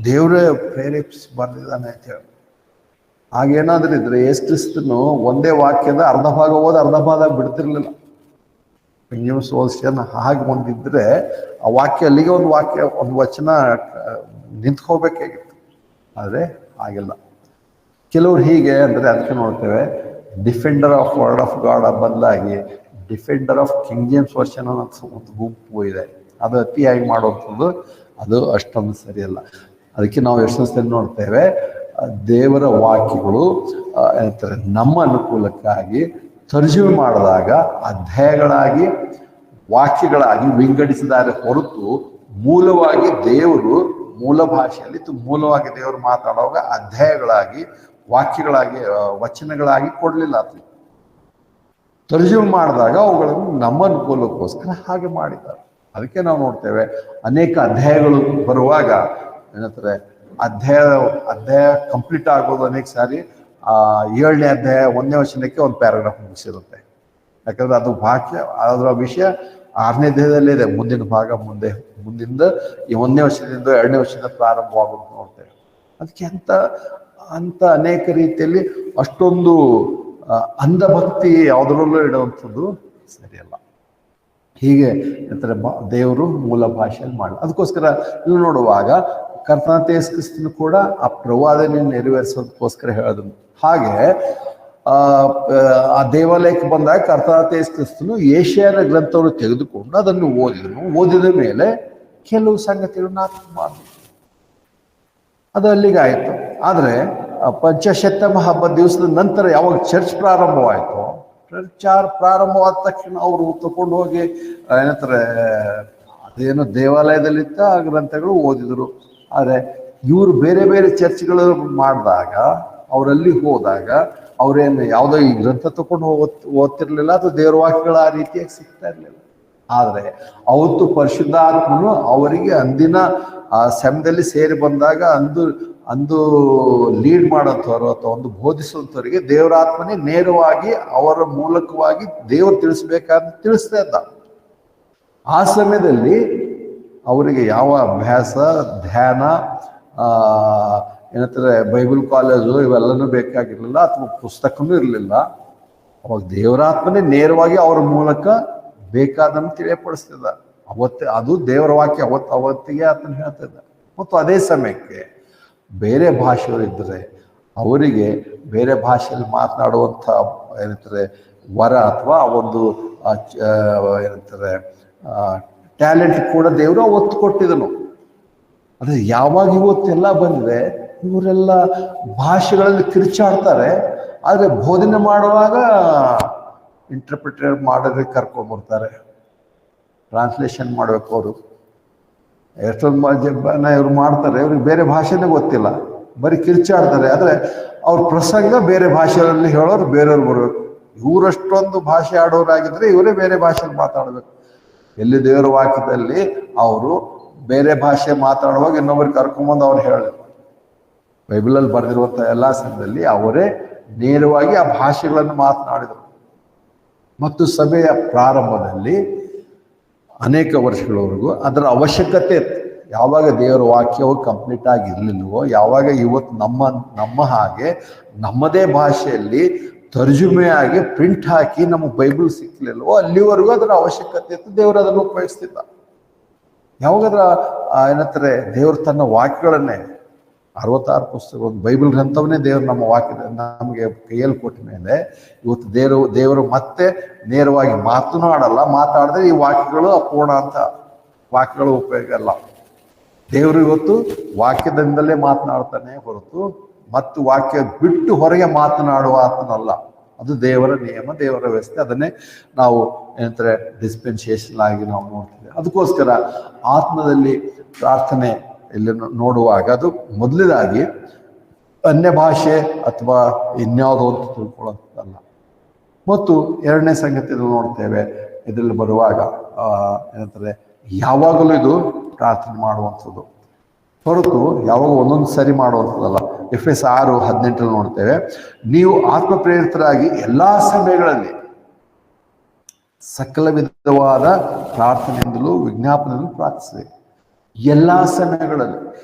ದೇವರೇ ಪ್ರೇರೇಪಿಸಿ ಬರ್ದಿದ್ದಾನೆ ಅಂತ ಹೇಳಿ. ಹಾಗೇನಾದ್ರೂ ಇದ್ರೆ ಯೇಸು ಕ್ರಿಸ್ತನು ಒಂದೇ ವಾಕ್ಯದ ಅರ್ಧ ಭಾಗ ಓದಿ ಅರ್ಧ ಭಾಗ ಬಿಡ್ತಿರ್ಲಿಲ್ಲ. ಕಿಂಗ್ ಜೇಮ್ಸ್ ವರ್ಷನ್ ಹಾಗೆ ಒಂದಿದ್ರೆ ಆ ವಾಕ್ಯ ಅಲ್ಲಿಗೆ ಒಂದು ವಾಕ್ಯ ಒಂದು ವಚನ ನಿಂತ್ಕೋಬೇಕಾಗಿತ್ತು. ಆದರೆ ಹಾಗೆಲ್ಲ ಕೆಲವ್ರು ಹೀಗೆ ಅಂದರೆ ಅದಕ್ಕೆ ನೋಡ್ತೇವೆ, defender of word of God ಬದಲಾಗಿ defender of King James version ಅನ್ನೋ ಒಂದು ಗುಂಪು ಇದೆ. ಅದು ಅತಿಯಾಗಿ ಮಾಡುವಂಥದ್ದು ಅದು ಅಷ್ಟೊಂದು ಸರಿಯಲ್ಲ. ಅದಕ್ಕೆ ನಾವು ಎಷ್ಟೊಂದು ನೋಡ್ತೇವೆ, ದೇವರ ವಾಕ್ಯಗಳು ಏನಂತಾರೆ ನಮ್ಮ ಅನುಕೂಲಕ್ಕಾಗಿ ತರ್ಜುಮೆ ಮಾಡಿದಾಗ ಅಧ್ಯಾಯಗಳಾಗಿ ವಾಕ್ಯಗಳಾಗಿ ವಿಂಗಡಿಸಿದ್ದಾರೆ ಹೊರತು ಮೂಲವಾಗಿ ದೇವರು ಮೂಲ ಭಾಷೆಯಲ್ಲಿ ಮೂಲವಾಗಿ ದೇವರು ಮಾತಾಡುವಾಗ ಅಧ್ಯಾಯಗಳಾಗಿ ವಾಕ್ಯಗಳಾಗಿ ವಚನಗಳಾಗಿ ಕೊಡಲಿಲ್ಲ. ಅದು ತರ್ಜುಮೆ ಮಾಡಿದಾಗ ಅವುಗಳನ್ನು ನಮ್ಮ ಅನುಕೂಲಕ್ಕೋಸ್ಕರ ಹಾಗೆ ಮಾಡಿದ್ದಾರೆ. ಅದಕ್ಕೆ ನಾವು ನೋಡ್ತೇವೆ ಅನೇಕ ಅಧ್ಯಾಯಗಳು ಬರುವಾಗ ಏನಂತಾರೆ ಅಧ್ಯಾಯ ಕಂಪ್ಲೀಟ್ ಆಗೋದು ಅನೇಕ ಸಾರಿ 7ನೇ ಅಧ್ಯಾಯ 1ನೇ ವಚನಕ್ಕೆ ಒಂದು ಪ್ಯಾರಾಗ್ರಾಫ್ ಮುಗಿಸಿರುತ್ತೆ. ಯಾಕಂದ್ರೆ ಅದು ವಾಕ್ಯ ಅದರ ವಿಷಯ 6ನೇ ಅಧ್ಯಾಯದಲ್ಲೇ ಇದೆ. ಮುಂದಿನ ಭಾಗ ಮುಂದಿಂದ ಈ 1ನೇ ವರ್ಷದಿಂದ 2ನೇ ವರ್ಷದಿಂದ ಪ್ರಾರಂಭವಾಗೋದು ನೋಡ್ತೇವೆ. ಅದಕ್ಕೆ ಅಂತ ಅನೇಕ ರೀತಿಯಲ್ಲಿ ಅಷ್ಟೊಂದು ಅಂಧಭಕ್ತಿ ಯಾವುದರಲ್ಲೂ ಇಡುವಂಥದ್ದು ಸರಿಯಲ್ಲ. ಹೀಗೆ ಅಂತಾರೆ ದೇವರು ಮೂಲ ಭಾಷೆಯಲ್ಲಿ ಮಾಡಿ. ಅದಕ್ಕೋಸ್ಕರ ನೀವು ನೋಡುವಾಗ ಕರ್ತನಾದ ಯೇಸು ಕ್ರಿಸ್ತನು ಕೂಡ ಆ ಪ್ರವಾದನೆ ನೆರವೇರಿಸೋದಕ್ಕೋಸ್ಕರ ಹೇಳಿದನು. ಹಾಗೆ ಆ ದೇವಾಲಯಕ್ಕೆ ಬಂದಾಗ ಕರ್ತನಾದ ಯೇಸು ಕ್ರಿಸ್ತನು ಯೆಶಾಯನ ಗ್ರಂಥವನ್ನು ತೆಗೆದುಕೊಂಡು ಅದನ್ನು ಓದಿದ ಮೇಲೆ ಕೆಲವು ಸಂಗತಿಗಳನ್ನ ಮಾಡಿದ್ರು. ಅದು ಅಲ್ಲಿಗಾಯಿತು. ಆದರೆ ಪಂಚಶತಮ ಹಬ್ಬದ ದಿವಸದ ನಂತರ ಯಾವಾಗ ಚರ್ಚ್ ಪ್ರಾರಂಭವಾಯಿತು, ಪ್ರಾರಂಭವಾದ ತಕ್ಷಣ ಅವರು ತಗೊಂಡು ಹೋಗಿ ಏನಂತಾರೆ ಅದೇನು ದೇವಾಲಯದಲ್ಲಿತ್ತ ಆ ಗ್ರಂಥಗಳು ಓದಿದ್ರು. ಆದರೆ ಇವರು ಬೇರೆ ಬೇರೆ ಚರ್ಚ್ಗಳು ಮಾಡಿದಾಗ ಅವರಲ್ಲಿ ಹೋದಾಗ ಅವ್ರೇನು ಯಾವುದೋ ಈ ಗ್ರಂಥ ತಗೊಂಡು ಓದ್ತಿರ್ಲಿಲ್ಲ, ಅಥವಾ ದೇವರ ವಾಕ್ಯಗಳು ಆ ರೀತಿಯಾಗಿ ಸಿಗ್ತಾ ಇರಲಿಲ್ಲ. ಆದರೆ ಅವತ್ತು ಪರಿಶುದ್ಧಾತ್ಮನು ಅವರಿಗೆ ಅಂದಿನ ಆ ಸಮಯದಲ್ಲಿ ಸೇರಿ ಬಂದಾಗ ಅಂದು ಲೀಡ್ ಮಾಡೋಂಥವ್ರು ಅಥವಾ ಒಂದು ಬೋಧಿಸುವಂಥವ್ರಿಗೆ ದೇವರಾತ್ಮನೇ ನೇರವಾಗಿ ಅವರ ಮೂಲಕವಾಗಿ ದೇವರು ತಿಳಿಸ್ಬೇಕಾದ್ರೆ ತಿಳಿಸ್ತಾ ಇದ್ದ. ಆ ಸಮಯದಲ್ಲಿ ಅವರಿಗೆ ಯಾವ ಅಭ್ಯಾಸ ಧ್ಯಾನ ಏನಂತಾರೆ ಬೈಬಲ್ ಕಾಲೇಜು ಇವೆಲ್ಲನೂ ಬೇಕಾಗಿರಲಿಲ್ಲ, ಅಥವಾ ಪುಸ್ತಕನೂ ಇರಲಿಲ್ಲ. ಅವಾಗ ದೇವರಾತ್ಮನೇ ನೇರವಾಗಿ ಅವರ ಮೂಲಕ ಬೇಕಾದನ್ನು ತಿಳಿಯಪಡಿಸ್ತಿದ್ದ. ಅದು ದೇವರ ವಾಕ್ಯ ಅವತ್ತಿಗೆ ಆತನ ಹೇಳ್ತಿದ್ದ. ಮತ್ತು ಅದೇ ಸಮಯಕ್ಕೆ ಬೇರೆ ಭಾಷೆಗಳಿದ್ದರೆ ಅವರಿಗೆ ಬೇರೆ ಭಾಷೆಯಲ್ಲಿ ಮಾತನಾಡುವಂಥ ಏನಂತಾರೆ ವರ ಅಥವಾ ಒಂದು ಏನಂತಾರೆ ಟ್ಯಾಲೆಂಟ್ ಕೂಡ ದೇವರು ಒತ್ತು ಕೊಟ್ಟಿದನು. ಆದರೆ ಯಾವಾಗ ಇವತ್ತೆಲ್ಲ ಬಂದಿದೆ, ಇವರೆಲ್ಲ ಭಾಷೆಗಳಲ್ಲಿ ಕಿರ್ಚಾಡ್ತಾರೆ. ಆದರೆ ಬೋಧನೆ ಮಾಡುವಾಗ ಇಂಟರ್ಪ್ರಿಟೇಟ್ ಮಾಡೋದಕ್ಕೆ ಕರ್ಕೊಂಡ್ಬರ್ತಾರೆ, ಟ್ರಾನ್ಸ್ಲೇಷನ್ ಮಾಡಬೇಕು. ಅವರು ಎಷ್ಟೊಂದು ಇವ್ರು ಮಾಡ್ತಾರೆ, ಇವ್ರಿಗೆ ಬೇರೆ ಭಾಷೆನೇ ಗೊತ್ತಿಲ್ಲ, ಬರೀ ಕಿರ್ಚಾಡ್ತಾರೆ. ಆದರೆ ಅವ್ರ ಪ್ರಸಂಗ ಬೇರೆ ಭಾಷೆಯಲ್ಲಿ ಹೇಳೋರು ಬೇರೆಯವ್ರು ಬರಬೇಕು. ಇವರಷ್ಟೊಂದು ಭಾಷೆ ಆಡೋರಾಗಿದ್ರೆ ಇವರೇ ಬೇರೆ ಭಾಷೆಯಲ್ಲಿ ಮಾತಾಡಬೇಕು. ಎಲ್ಲಿ ದೇವರ ವಾಕ್ಯದಲ್ಲಿ ಅವರು ಬೇರೆ ಭಾಷೆ ಮಾತಾಡುವಾಗ ಇನ್ನೊಬ್ಬರಿಗೆ ಕರ್ಕೊಂಬಂದು ಅವ್ರು ಹೇಳಿದ್ರು. ಬೈಬಲಲ್ಲಿ ಬರೆದಿರುವಂಥ ಎಲ್ಲ ಸಮಯದಲ್ಲಿ ಅವರೇ ನೇರವಾಗಿ ಆ ಭಾಷೆಗಳನ್ನು ಮಾತನಾಡಿದರು. ಮತ್ತು ಸಭೆಯ ಪ್ರಾರಂಭದಲ್ಲಿ ಅನೇಕ ವರ್ಷಗಳವರೆಗೂ ಅದರ ಅವಶ್ಯಕತೆ ಇತ್ತು. ಯಾವಾಗ ದೇವರ ವಾಕ್ಯವು ಕಂಪ್ಲೀಟ್ ಆಗಿರ್ಲಿಲ್ವೋ, ಯಾವಾಗ ಇವತ್ತು ನಮ್ಮ ಹಾಗೆ ನಮ್ಮದೇ ಭಾಷೆಯಲ್ಲಿ ತರ್ಜುಮೆಯಾಗಿ ಪ್ರಿಂಟ್ ಹಾಕಿ ನಮಗೆ ಬೈಬಲ್ ಸಿಕ್ಲಿಲ್ವೋ ಅಲ್ಲಿವರೆಗೂ ಅದರ ಅವಶ್ಯಕತೆ ಇತ್ತು. ದೇವರು ಅದನ್ನು ಉಪಯೋಗಿಸ್ತಿದ್ದ. ಯಾವಾಗದ್ರ ಏನಂತಾರೆ ದೇವರು ತನ್ನ ವಾಕ್ಯಗಳನ್ನೇ 66 ಪುಸ್ತಕ ಬೈಬಲ್ ಗ್ರಂಥವನ್ನೇ ದೇವರು ನಮ್ಮ ವಾಕ್ಯದ ನಮಗೆ ಕೈಯಲ್ಲಿ ಕೊಟ್ಟ ಮೇಲೆ ಇವತ್ತು ದೇವರು ಮತ್ತೆ ನೇರವಾಗಿ ಮಾತಾಡಿದ್ರೆ ಈ ವಾಕ್ಯಗಳು ಅಪೂರ್ಣ ಅಂತ ವಾಕ್ಯಗಳು ಉಪಯೋಗ ಅಲ್ಲ. ದೇವರು ಇವತ್ತು ವಾಕ್ಯದಿಂದಲೇ ಮಾತನಾಡ್ತಾನೆ ಹೊರತು ಮತ್ತು ವಾಕ್ಯ ಬಿಟ್ಟು ಹೊರಗೆ ಮಾತನಾಡುವ ಆತನಲ್ಲ. ಅದು ದೇವರ ನಿಯಮ, ದೇವರ ವ್ಯವಸ್ಥೆ. ಅದನ್ನೇ ನಾವು ಏನಂತಾರೆ ಡಿಸ್ಪೆನ್ಸೇಷನ್ ಆಗಿ ನಾವು ನೋಡ್ತೀವಿ. ಅದಕ್ಕೋಸ್ಕರ ಆತ್ಮದಲ್ಲಿ ಪ್ರಾರ್ಥನೆ ಇಲ್ಲಿ ನೋಡುವಾಗ ಅದು ಮೊದಲನೇದಾಗಿ ಅನ್ಯ ಭಾಷೆ ಅಥವಾ ಇನ್ಯಾವುದೋ ಅಂತ ತಿಳ್ಕೊಳ್ಳೋದಲ್ಲ. ಮತ್ತು ಎರಡನೇ ಸಂಗತಿಯನ್ನು ನೋಡ್ತೇವೆ ಇದರಲ್ಲಿ ಬರುವಾಗ ಏನಂತಾರೆ ಯಾವಾಗಲೂ ಇದು ಪ್ರಾರ್ಥನೆ ಮಾಡುವಂಥದ್ದು ಹೊರತು ಯಾವಾಗ ಒಂದೊಂದು ಸರಿ ಮಾಡುವಂಥದ್ದಲ್ಲ. Efes 6:18 ನೋಡ್ತೇವೆ, ನೀವು ಆತ್ಮ ಪ್ರೇರಿತರಾಗಿ ಎಲ್ಲಾ ಸಮಯಗಳಲ್ಲಿ ಸಕಲ ವಿಧವಾದ ಪ್ರಾರ್ಥನೆಯಿಂದಲೂ ವಿಜ್ಞಾಪನೆಯಿಂದಲೂ ಪ್ರಾರ್ಥಿಸಬೇಕು. ಎಲ್ಲಾ ಸಮಯಗಳಲ್ಲಿ.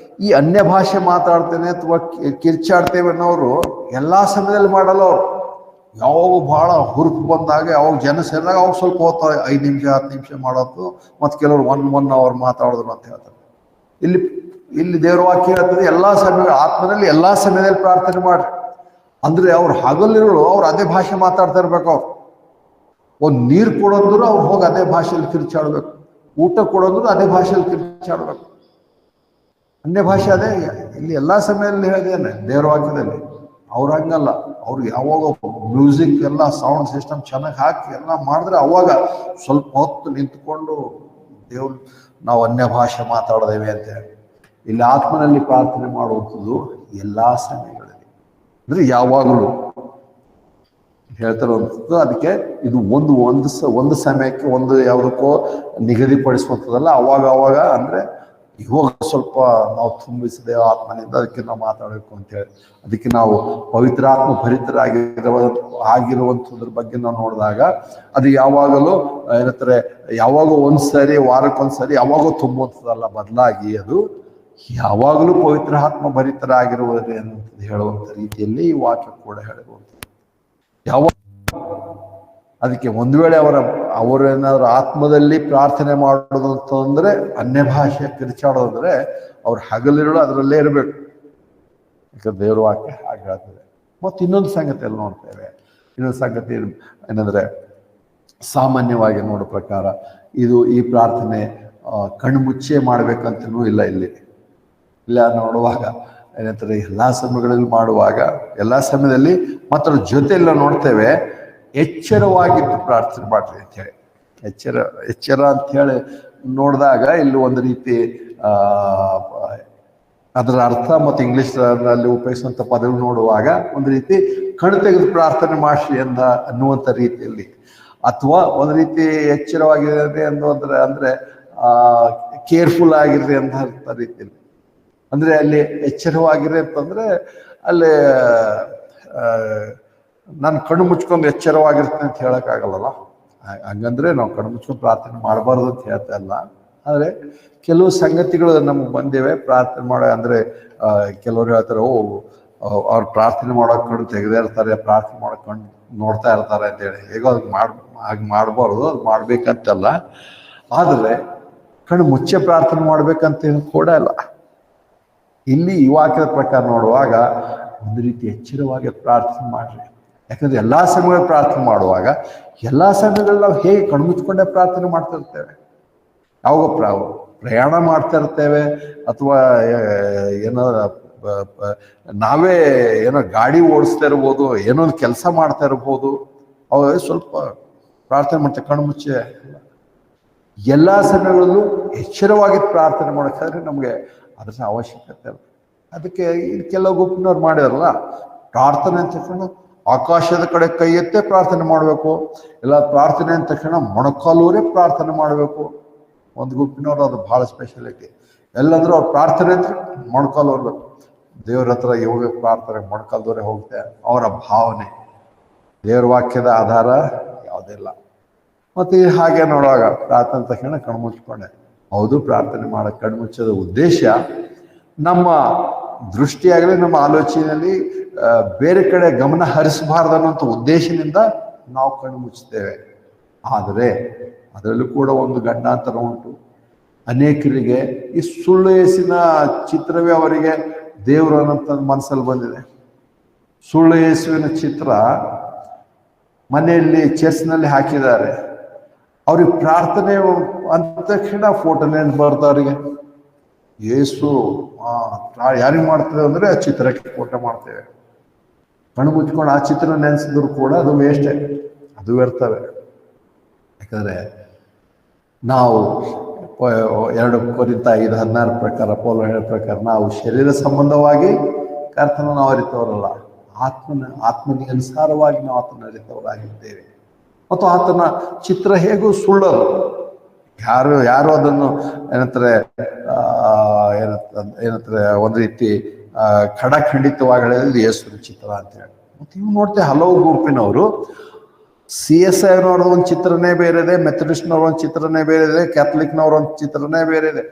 ಈ ಅನ್ಯ ಭಾಷೆ ಮಾತಾಡ್ತೇನೆ ಅಥವಾ ಕಿರ್ಚಾಡ್ತೇವೆ ಅನ್ನೋರು ಎಲ್ಲಾ ಸಮಯದಲ್ಲಿ ಮಾಡಲ್ಲ. ಅವರು ಯಾವಾಗ ಬಹಳ ಹುರುಪು ಬಂದಾಗ, ಯಾವಾಗ ಜನ ಸೇರಿದಾಗ ಅವಾಗ ಸ್ವಲ್ಪ ಹೋಗ್ತಾರೆ, 5 ನಿಮಿಷ 10 ನಿಮಿಷ ಮಾಡೋದು. ಮತ್ತು ಕೆಲವರು 1 hour ಮಾತಾಡಿದ್ರು ಅಂತ ಹೇಳ್ತಾರೆ. ಇಲ್ಲಿ ದೇವರ ವಾಕ್ಯ ಹೇಳ್ತದೆ ಎಲ್ಲಾ ಸಮಯ ಆತ್ಮದಲ್ಲಿ ಎಲ್ಲಾ ಸಮಯದಲ್ಲಿ ಪ್ರಾರ್ಥನೆ ಮಾಡ್ರಿ. ಅಂದ್ರೆ ಅವ್ರು ಹಗಲಿರುಳು ಅವ್ರು ಅದೇ ಭಾಷೆ ಮಾತಾಡ್ತಾ ಇರ್ಬೇಕು. ಅವ್ರು ಒಂದು ನೀರು ಕೊಡೋದ್ರು ಅವ್ರು ಹೋಗಿ ಅದೇ ಭಾಷೆಯಲ್ಲಿ ಕಿರ್ಚಾಡ್ಬೇಕು, ಊಟ ಕೊಡೋದ್ರು ಅದೇ ಭಾಷೆಯಲ್ಲಿ ಕಿರ್ಚಾಡ್ಬೇಕು. ಅನ್ಯ ಭಾಷೆ ಅದೇ ಇಲ್ಲಿ ಎಲ್ಲಾ ಸಮಯದಲ್ಲಿ ಹೇಳಿದ್ದೇನೆ ದೇವರ ವಾಕ್ಯದಲ್ಲಿ. ಅವ್ರು ಹಂಗಲ್ಲ, ಅವ್ರು ಯಾವಾಗ ಮ್ಯೂಸಿಕ್ ಎಲ್ಲ ಸೌಂಡ್ ಸಿಸ್ಟಮ್ ಚೆನ್ನಾಗಿ ಹಾಕಿ ಎಲ್ಲ ಮಾಡಿದ್ರೆ ಅವಾಗ ಸ್ವಲ್ಪ ಹೊತ್ತು ನಿಂತ್ಕೊಂಡು ದೇವ್ರು ನಾವು ಅನ್ಯ ಭಾಷೆ ಮಾತಾಡ್ದೇವೆ ಅಂತ ಹೇಳಿ. ಇಲ್ಲಿ ಆತ್ಮನಲ್ಲಿ ಪ್ರಾರ್ಥನೆ ಮಾಡುವಂಥದ್ದು ಎಲ್ಲಾ ಸಮಯಗಳಲ್ಲಿ, ಅಂದ್ರೆ ಯಾವಾಗಲೂ ಹೇಳ್ತಿರುವಂಥದ್ದು. ಅದಕ್ಕೆ ಇದು ಒಂದು ಸಮಯಕ್ಕೆ ಒಂದು ಯಾವುದಕ್ಕೋ ನಿಗದಿಪಡಿಸುವಂಥದ್ದಲ್ಲ. ಅವಾಗ ಅಂದ್ರೆ ಇವಾಗ ಸ್ವಲ್ಪ ನಾವು ತುಂಬಿಸಿದೇವೆ ಆತ್ಮನಿಂದ, ಅದಕ್ಕೆ ನಾವು ಮಾತಾಡಬೇಕು ಅಂತೇಳಿ. ಅದಕ್ಕೆ ನಾವು ಪವಿತ್ರಾತ್ಮ ಆಗಿರುವಂಥದ್ರ ಬಗ್ಗೆ ನಾವು ನೋಡಿದಾಗ ಅದು ಯಾವಾಗಲೂ ಏನಂತಾರೆ ಯಾವಾಗ ಒಂದ್ಸರಿ ವಾರಕ್ಕೊಂದ್ಸರಿ ಯಾವಾಗೋ ತುಂಬುವಂಥದ್ದಲ್ಲ, ಬದಲಾಗಿ ಅದು ಯಾವಾಗಲೂ ಪವಿತ್ರ ಆತ್ಮ ಭರಿತರಾಗಿರುವುದು ಅನ್ನುವಂಥದ್ದು ಹೇಳುವಂಥ ರೀತಿಯಲ್ಲಿ ಈ ವಾಕ್ಯ ಕೂಡ ಹೇಳಿರುವಂಥದ್ದು. ಅದಕ್ಕೆ ಒಂದು ವೇಳೆ ಅವರೇನಾದ್ರು ಆತ್ಮದಲ್ಲಿ ಪ್ರಾರ್ಥನೆ ಮಾಡೋದು ಅಂತಂದ್ರೆ ಅನ್ಯ ಭಾಷೆ ಕಿರ್ಚಾಡೋದಂದ್ರೆ ಅವ್ರು ಹಗಲಿರುಳು ಅದರಲ್ಲೇ ಇರಬೇಕು. ಯಾಕಂದ್ರೆ ದೇವ್ರ ವಾಕ್ಯ ಹಾಗೆ ಹೇಳ್ತದೆ. ಮತ್ತು ಇನ್ನೊಂದು ಸಂಗತಿಯಲ್ಲಿ ನೋಡ್ತೇವೆ. ಇನ್ನೊಂದು ಸಂಗತಿ ಏನಂದ್ರೆ ಸಾಮಾನ್ಯವಾಗಿ ನೋಡೋ ಪ್ರಕಾರ ಈ ಪ್ರಾರ್ಥನೆ ಕಣ್ಣು ಮುಚ್ಚೆ ಮಾಡ್ಬೇಕಂತನೂ ಇಲ್ಲ. ಇಲ್ಲ ನೋಡುವಾಗ ಏನಂತಾರೆ ಎಲ್ಲಾ ಸಮಯಗಳಲ್ಲಿ ಮಾಡುವಾಗ ಎಲ್ಲಾ ಸಮಯದಲ್ಲಿ ಮಾತ್ರ ಜೊತೆಲ್ಲ ನೋಡ್ತೇವೆ ಎಚ್ಚರವಾಗಿದ್ದು ಪ್ರಾರ್ಥನೆ ಮಾಡ್ರಿ ಅಂತ ಹೇಳಿ. ಎಚ್ಚರ ಅಂತ ಹೇಳಿ ನೋಡಿದಾಗ ಇಲ್ಲಿ ಒಂದು ರೀತಿ ಅದರ ಅರ್ಥ ಮತ್ತು ಇಂಗ್ಲಿಷ್ನಲ್ಲಿ ಉಪಯೋಗಿಸುವಂಥ ಪದಗಳು ನೋಡುವಾಗ ಒಂದು ರೀತಿ ಕಣ್ಣು ತೆಗೆದು ಪ್ರಾರ್ಥನೆ ಮಾಡಿಸಿ ಅನ್ನುವಂಥ ರೀತಿಯಲ್ಲಿ, ಅಥವಾ ಒಂದು ರೀತಿ ಎಚ್ಚರವಾಗಿದೆ ಅಂದ್ರೆ ಕೇರ್ಫುಲ್ ಆಗಿರ್ರಿ ಅಂತ ರೀತಿಯಲ್ಲಿ. ಅಂದ್ರೆ ಅಲ್ಲಿ ಎಚ್ಚರವಾಗಿರಿ ಅಂತಂದ್ರೆ ಅಲ್ಲಿ ನಾನು ಕಣ್ಣು ಮುಚ್ಕೊಂಡು ಎಚ್ಚರವಾಗಿರ್ತೇನೆ ಅಂತ ಹೇಳಕ್ಕಾಗಲ್ಲಲ್ಲ. ಹಂಗಂದ್ರೆ ನಾವು ಕಣ್ಣು ಮುಚ್ಕೊಂಡು ಪ್ರಾರ್ಥನೆ ಮಾಡಬಾರ್ದು ಅಂತ ಹೇಳ್ತಾ ಇಲ್ಲ. ಆದ್ರೆ ಕೆಲವು ಸಂಗತಿಗಳು ನಮ್ಗೆ ಬಂದಿವೆ ಪ್ರಾರ್ಥನೆ ಮಾಡೋ. ಅಂದ್ರೆ ಕೆಲವರು ಹೇಳ್ತಾರೆ ಅವ್ರು ಪ್ರಾರ್ಥನೆ ಮಾಡೋಕೆ ಕಣ್ಣು ತೆಗೆದೇ ಇರ್ತಾರೆ, ಪ್ರಾರ್ಥನೆ ಮಾಡೋಕೆ ಕಣ್ಣು ನೋಡ್ತಾ ಇರ್ತಾರೆ ಅಂತೇಳಿ. ಹೇಗೋ ಹಾಗೆ ಮಾಡಬಾರ್ದು, ಅದು ಮಾಡ್ಬೇಕಂತಲ್ಲ. ಆದ್ರೆ ಕಣ್ಣು ಮುಚ್ಚೆ ಪ್ರಾರ್ಥನೆ ಮಾಡ್ಬೇಕಂತ ಕೂಡ ಇಲ್ಲ. ಇಲ್ಲಿ ಈ ವಾಕ್ಯದ ಪ್ರಕಾರ ನೋಡುವಾಗ ಒಂದು ರೀತಿ ಎಚ್ಚರವಾಗಿ ಪ್ರಾರ್ಥನೆ ಮಾಡ್ರಿ. ಯಾಕಂದ್ರೆ ಎಲ್ಲಾ ಸಮಯಗಳಲ್ಲಿ ಪ್ರಾರ್ಥನೆ ಮಾಡುವಾಗ ಎಲ್ಲಾ ಸಮಯಗಳಲ್ಲಿ ನಾವು ಹೇಗೆ ಕಣ್ಮುಚ್ಕೊಂಡೇ ಪ್ರಾರ್ಥನೆ ಮಾಡ್ತಾ ಇರ್ತೇವೆ. ಯಾವಾಗ ಪ್ರಯಾಣ ಮಾಡ್ತಾ ಇರ್ತೇವೆ ಅಥವಾ ಏನೋ ನಾವೇ ಏನೋ ಗಾಡಿ ಓಡಿಸ್ತಾ ಇರ್ಬೋದು, ಏನೋ ಒಂದು ಕೆಲಸ ಮಾಡ್ತಾ ಇರ್ಬೋದು, ಅವಾಗ ಸ್ವಲ್ಪ ಪ್ರಾರ್ಥನೆ ಮಾಡ್ತೇವೆ ಕಣ್ಣು ಮುಚ್ಚೆ. ಎಲ್ಲಾ ಸಮಯಗಳಲ್ಲೂ ಎಚ್ಚರವಾಗಿ ಪ್ರಾರ್ಥನೆ ಮಾಡೋಕ್ಕಾದ್ರೆ ನಮ್ಗೆ ಅದ್ರ ಅವಶ್ಯಕತೆ ಇಲ್ಲ. ಅದಕ್ಕೆ ಕೆಲವು ಗುಂಪಿನವ್ರು ಮಾಡಿದಾರಲ್ಲ, ಪ್ರಾರ್ಥನೆ ಅಂತ ತಕ್ಷಣ ಆಕಾಶದ ಕಡೆ ಕೈ ಎತ್ತೇ ಪ್ರಾರ್ಥನೆ ಮಾಡಬೇಕು, ಇಲ್ಲ ಪ್ರಾರ್ಥನೆ ಅಂತ ತಕ್ಷಣ ಮೊಣಕಾಲೂರೇ ಪ್ರಾರ್ಥನೆ ಮಾಡಬೇಕು. ಒಂದು ಗುಂಪಿನವ್ರು ಅದು ಬಹಳ ಸ್ಪೆಷಾಲಿಟಿ. ಎಲ್ಲಂದ್ರೂ ಅವ್ರ ಪ್ರಾರ್ಥನೆ ಅಂತ ಮೊಣಕಾಲು ಹೋಗ್ಬೇಕು. ದೇವ್ರ ಹತ್ರ ಯೋಗ ಪ್ರಾರ್ಥನೆ ಮೊಣಕಾಲ್ದವರೇ ಹೋಗುತ್ತೆ. ಅವರ ಭಾವನೆ, ದೇವ್ರ ವಾಕ್ಯದ ಆಧಾರ ಯಾವುದಿಲ್ಲ. ಮತ್ತೆ ಹಾಗೆ ನೋಡುವಾಗ ಪ್ರಾರ್ಥನೆ ತಕ್ಷಣ ಕಣ್ಮುಚ್ಕೊಂಡೆ. ಹೌದು, ಪ್ರಾರ್ಥನೆ ಮಾಡಕ್ಕೆ ಕಣ್ಮುಚ್ಚೋದ ಉದ್ದೇಶ ನಮ್ಮ ದೃಷ್ಟಿಯಾಗಲಿ ನಮ್ಮ ಆಲೋಚನೆಯಲ್ಲಿ ಬೇರೆ ಕಡೆ ಗಮನ ಹರಿಸಬಾರ್ದು ಅನ್ನೋಂಥ ಉದ್ದೇಶದಿಂದ ನಾವು ಕಣ್ಣು ಮುಚ್ಚುತ್ತೇವೆ. ಆದರೆ ಅದರಲ್ಲೂ ಕೂಡ ಒಂದು ಗಂಡಾಂತರ ಉಂಟು. ಅನೇಕರಿಗೆ ಈ ಸುಳ್ಳು ಯೇಸುವಿನ ಚಿತ್ರವೇ ಅವರಿಗೆ ದೇವರು ಅನ್ನೋಂಥ ಮನಸ್ಸಲ್ಲಿ ಬಂದಿದೆ. ಸುಳ್ಳು ಯೇಸುವಿನ ಚಿತ್ರ ಮನೆಯಲ್ಲಿ ಚರ್ಚ್ನಲ್ಲಿ ಹಾಕಿದ್ದಾರೆ. ಅವ್ರಿಗೆ ಪ್ರಾರ್ಥನೆ ಅಂದ ತಕ್ಷಣ ಫೋಟೋನೇ ಬರ್ದವ್ರಿಗೆ. ಯೇಸು ಯಾರಿಗೆ ಮಾಡ್ತೇವೆ ಅಂದ್ರೆ ಚಿತ್ರಕ್ಕೆ ಫೋಟೋ ಮಾಡ್ತೇವೆ. ಕಣ್ಣು ಮುಚ್ಕೊಂಡು ಆ ಚಿತ್ರ ನೆನೆಸಿದ್ರು ಕೂಡ ಅದು ವೇಸ್ಟೇ, ಅದು ವ್ಯರ್ಥವೇ. ಯಾಕಂದರೆ ನಾವು 2 ಕೊರಿಂಥ 5:16 ಪ್ರಕಾರ ಪೌಲ ಹೇಳೋ ಪ್ರಕಾರ ನಾವು ಶರೀರ ಸಂಬಂಧವಾಗಿ ಕರ್ತನನ್ನು ಅರಿತವರಲ್ಲ, ಆತ್ಮನಿಗೆ ಅನುಸಾರವಾಗಿ ನಾವು ಆತನ ಅರಿತವರಾಗಿದ್ದೇವೆ. ಮತ್ತು ಆತನ ಚಿತ್ರ ಹೇಗೂ ಸುಳ್ಳದು, ಯಾರು ಅದನ್ನು ಏನಂತಾರೆ ಒಂದು ರೀತಿ ಖಡಖಂಡಿತವಾಗಿ ಹೇಳಿದ್ರೆ ಯೇಸುವಿನ ಚಿತ್ರ ಅಂತ ಹೇಳಿ. ಮತ್ತು ಇವು ನೋಡ್ತೇವೆ ಹಲವು ಗುಂಪಿನವರು CSI ಅವ್ರವ್ರ ಒಂದು ಚಿತ್ರನೇ ಬೇರೆ ಇದೆ, ಮೆಥಡಿಸ್ಟ್ನವ್ರ ಒಂದು ಚಿತ್ರನೇ ಬೇರೆ ಇದೆ, ಕ್ಯಾಥಲಿಕ್ನವ್ರ ಒಂದು ಚಿತ್ರನೇ ಬೇರೆ ಇದೆ.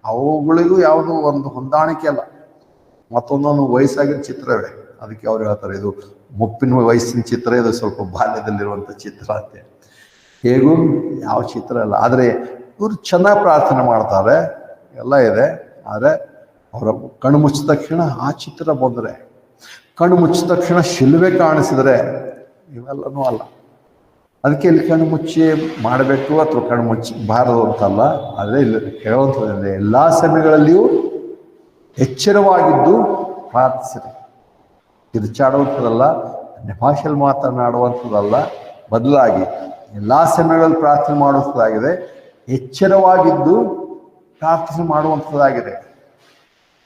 ಅವುಗಳಿಗೂ ಯಾವುದು ಒಂದು ಹೊಂದಾಣಿಕೆ ಅಲ್ಲ. ಮತ್ತೊಂದೊಂದು ವಯಸ್ಸಾಗಿನ ಚಿತ್ರವೇ, ಅದಕ್ಕೆ ಅವ್ರು ಹೇಳ್ತಾರೆ ಇದು ಮುಪ್ಪಿನ ವಯಸ್ಸಿನ ಚಿತ್ರ, ಇದು ಸ್ವಲ್ಪ ಬಾಲ್ಯದಲ್ಲಿರುವಂಥ ಚಿತ್ರ ಅಂತ. ಹೇಗೂ ಯಾವ ಚಿತ್ರ ಅಲ್ಲ. ಆದರೆ ಇವರು ಚೆನ್ನಾಗಿ ಪ್ರಾರ್ಥನೆ ಮಾಡ್ತಾರೆ, ಎಲ್ಲ ಇದೆ. ಆದರೆ ಅವರ ಕಣ್ಣು ಮುಚ್ಚಿದ ತಕ್ಷಣ ಆ ಚಿತ್ರ ಬಂದರೆ, ಕಣ್ಣು ಮುಚ್ಚಿದ ತಕ್ಷಣ ಶಿಲುಬೆ ಕಾಣಿಸಿದರೆ ಇವೆಲ್ಲನೂ ಅಲ್ಲ. ಅದಕ್ಕೆ ಇಲ್ಲಿ ಕಣ್ಣು ಮುಚ್ಚಿ ಮಾಡಬೇಕು ಅಥವಾ ಕಣ್ಣು ಮುಚ್ಚಬಾರದು ಅಂತಲ್ಲ. ಆದರೆ ಇಲ್ಲಿ ಹೇಳುವಂಥದ್ದೇ ಎಲ್ಲ ಸಮಯಗಳಲ್ಲಿಯೂ ಎಚ್ಚರವಾಗಿದ್ದು ಪ್ರಾರ್ಥಿಸಿರಿ. ಕಿರುಚಾಡುವಂಥದ್ದಲ್ಲ, ಭಾಷೆಯಲ್ಲಿ ಮಾತನಾಡುವಂಥದ್ದಲ್ಲ, ಬದಲಾಗಿ ಎಲ್ಲ ಸಮಯಗಳಲ್ಲಿ ಪ್ರಾರ್ಥನೆ ಮಾಡುವಂಥದ್ದಾಗಿದೆ. ಎಚ್ಚರವಾಗಿದ್ದು ಪ್ರಾರ್ಥನೆ ಮಾಡುವಂಥದ್ದಾಗಿದೆ.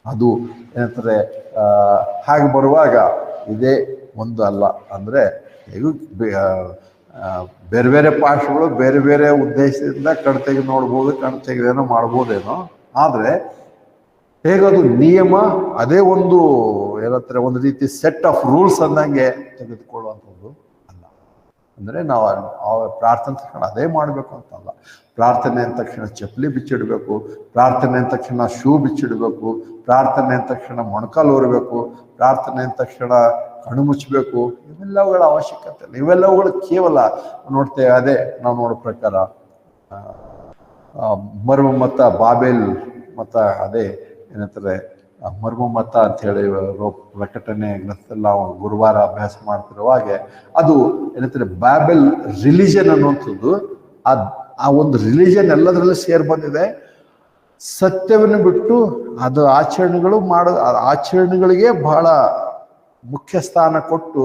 ಅದು ಏನಂತಾರೆ, ಹಾಗೆ ಬರುವಾಗ ಇದೇ ಒಂದು ಅಲ್ಲ. ಅಂದರೆ ಹೇಗೂ ಬೇರೆ ಬೇರೆ ಪಾಠಗಳು ಬೇರೆ ಬೇರೆ ಉದ್ದೇಶದಿಂದ ಕಣ್ತೆಗೆ ನೋಡ್ಬೋದು, ಕಣ್ತೆಗೆದೇನೋ ಮಾಡ್ಬೋದೇನೋ. ಆದರೆ ಹೇಗದು ನಿಯಮ, ಅದೇ ಒಂದು ಏನಂತಾರೆ ಒಂದು ರೀತಿ ಸೆಟ್ ಆಫ್ ರೂಲ್ಸ್ ಅಂದಂಗೆ ತೆಗೆದುಕೊಳ್ಳುವಂಥದ್ದು ಅಲ್ಲ. ಅಂದರೆ ನಾವು ಪ್ರಾರ್ಥನೆ ತಕ್ಷಣ ಅದೇ ಮಾಡಬೇಕು ಅಂತಲ್ಲ. ಪ್ರಾರ್ಥನೆ ಅಂದ ತಕ್ಷಣ ಚಪ್ಪಲಿ ಬಿಚ್ಚಿಡಬೇಕು, ಪ್ರಾರ್ಥನೆ ಅಂದ ತಕ್ಷಣ ಶೂ ಬಿಚ್ಚಿಡಬೇಕು, ಪ್ರಾರ್ಥನೆ ಅಂದ ತಕ್ಷಣ ಮೊಣಕಾಲು ಊರಬೇಕು, ಪ್ರಾರ್ಥನೆ ಅಂದ ತಕ್ಷಣ ಕಣ್ಣು ಮುಚ್ಚಬೇಕು. ಇವೆಲ್ಲವುಗಳ ಅವಶ್ಯಕತೆ ಇಲ್ಲ. ಇವೆಲ್ಲವುಗಳು ಕೇವಲ ನೋಡ್ತೇವೆ. ಅದೇ ನಾವು ನೋಡೋ ಪ್ರಕಾರ ಮರ್ಮ ಮತ ಬಾಬೇಲ್ ಮತ, ಅದೇ ಏನಂತಾರೆ ಮರ್ಮ ಮತ ಅಂತ ಹೇಳಿ ಪ್ರಕಟಣೆ ಗ್ರಂಥದಲ್ಲಿ ನಾವು ಗುರುವಾರ ಅಭ್ಯಾಸ ಮಾಡ್ತಿರೋ ಹಾಗೆ, ಅದು ಏನಂತಾರೆ ಬ್ಯಾಬೆಲ್ ರಿಲಿಜನ್ ಅನ್ನುವಂಥದ್ದು. ಆ ಒಂದು ರಿಲಿಜನ್ ಎಲ್ಲದರಲ್ಲೂ ಸೇರಿ ಬಂದಿದೆ. ಸತ್ಯವನ್ನು ಬಿಟ್ಟು ಅದು ಆಚರಣೆಗಳಿಗೆ ಬಹಳ ಮುಖ್ಯ ಸ್ಥಾನ ಕೊಟ್ಟು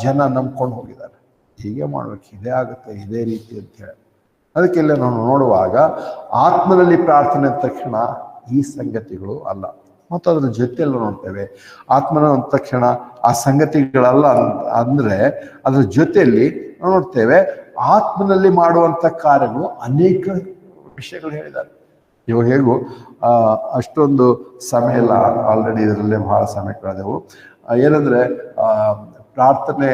ಜನ ನಂಬ್ಕೊಂಡು ಹೋಗಿದ್ದಾರೆ. ಹೀಗೆ ಮಾಡ್ಬೇಕು, ಇದೇ ಆಗುತ್ತೆ, ಇದೇ ರೀತಿ ಅಂತ ಹೇಳಿ. ಅದಕ್ಕೆ ಇಲ್ಲಿ ನಾವು ನೋಡುವಾಗ ಆತ್ಮನಲ್ಲಿ ಪ್ರಾರ್ಥನೆ ಅಂದ ತಕ್ಷಣ ಈ ಸಂಗತಿಗಳು ಅಲ್ಲ. ಮತ್ತು ಅದರ ಜೊತೆಯಲ್ಲ ನೋಡ್ತೇವೆ, ಆತ್ಮನ ಅಂದ ತಕ್ಷಣ ಆ ಸಂಗತಿಗಳಲ್ಲ ಅಂದ್ರೆ ಅದರ ಜೊತೆಯಲ್ಲಿ ನೋಡ್ತೇವೆ ಆತ್ಮನಲ್ಲಿ ಮಾಡುವಂಥ ಕಾರ್ಯಗಳು ಅನೇಕ ವಿಷಯಗಳು ಹೇಳಿದ್ದಾರೆ. ಇವಾಗ ಹೇಗೂ ಅಷ್ಟೊಂದು ಸಮಯ ಇಲ್ಲ, ಆಲ್ರೆಡಿ ಇದರಲ್ಲೇ ಬಹಳ ಸಮಯ ಕಳೆದೆವು. ಏನಂದ್ರೆ ಪ್ರಾರ್ಥನೆ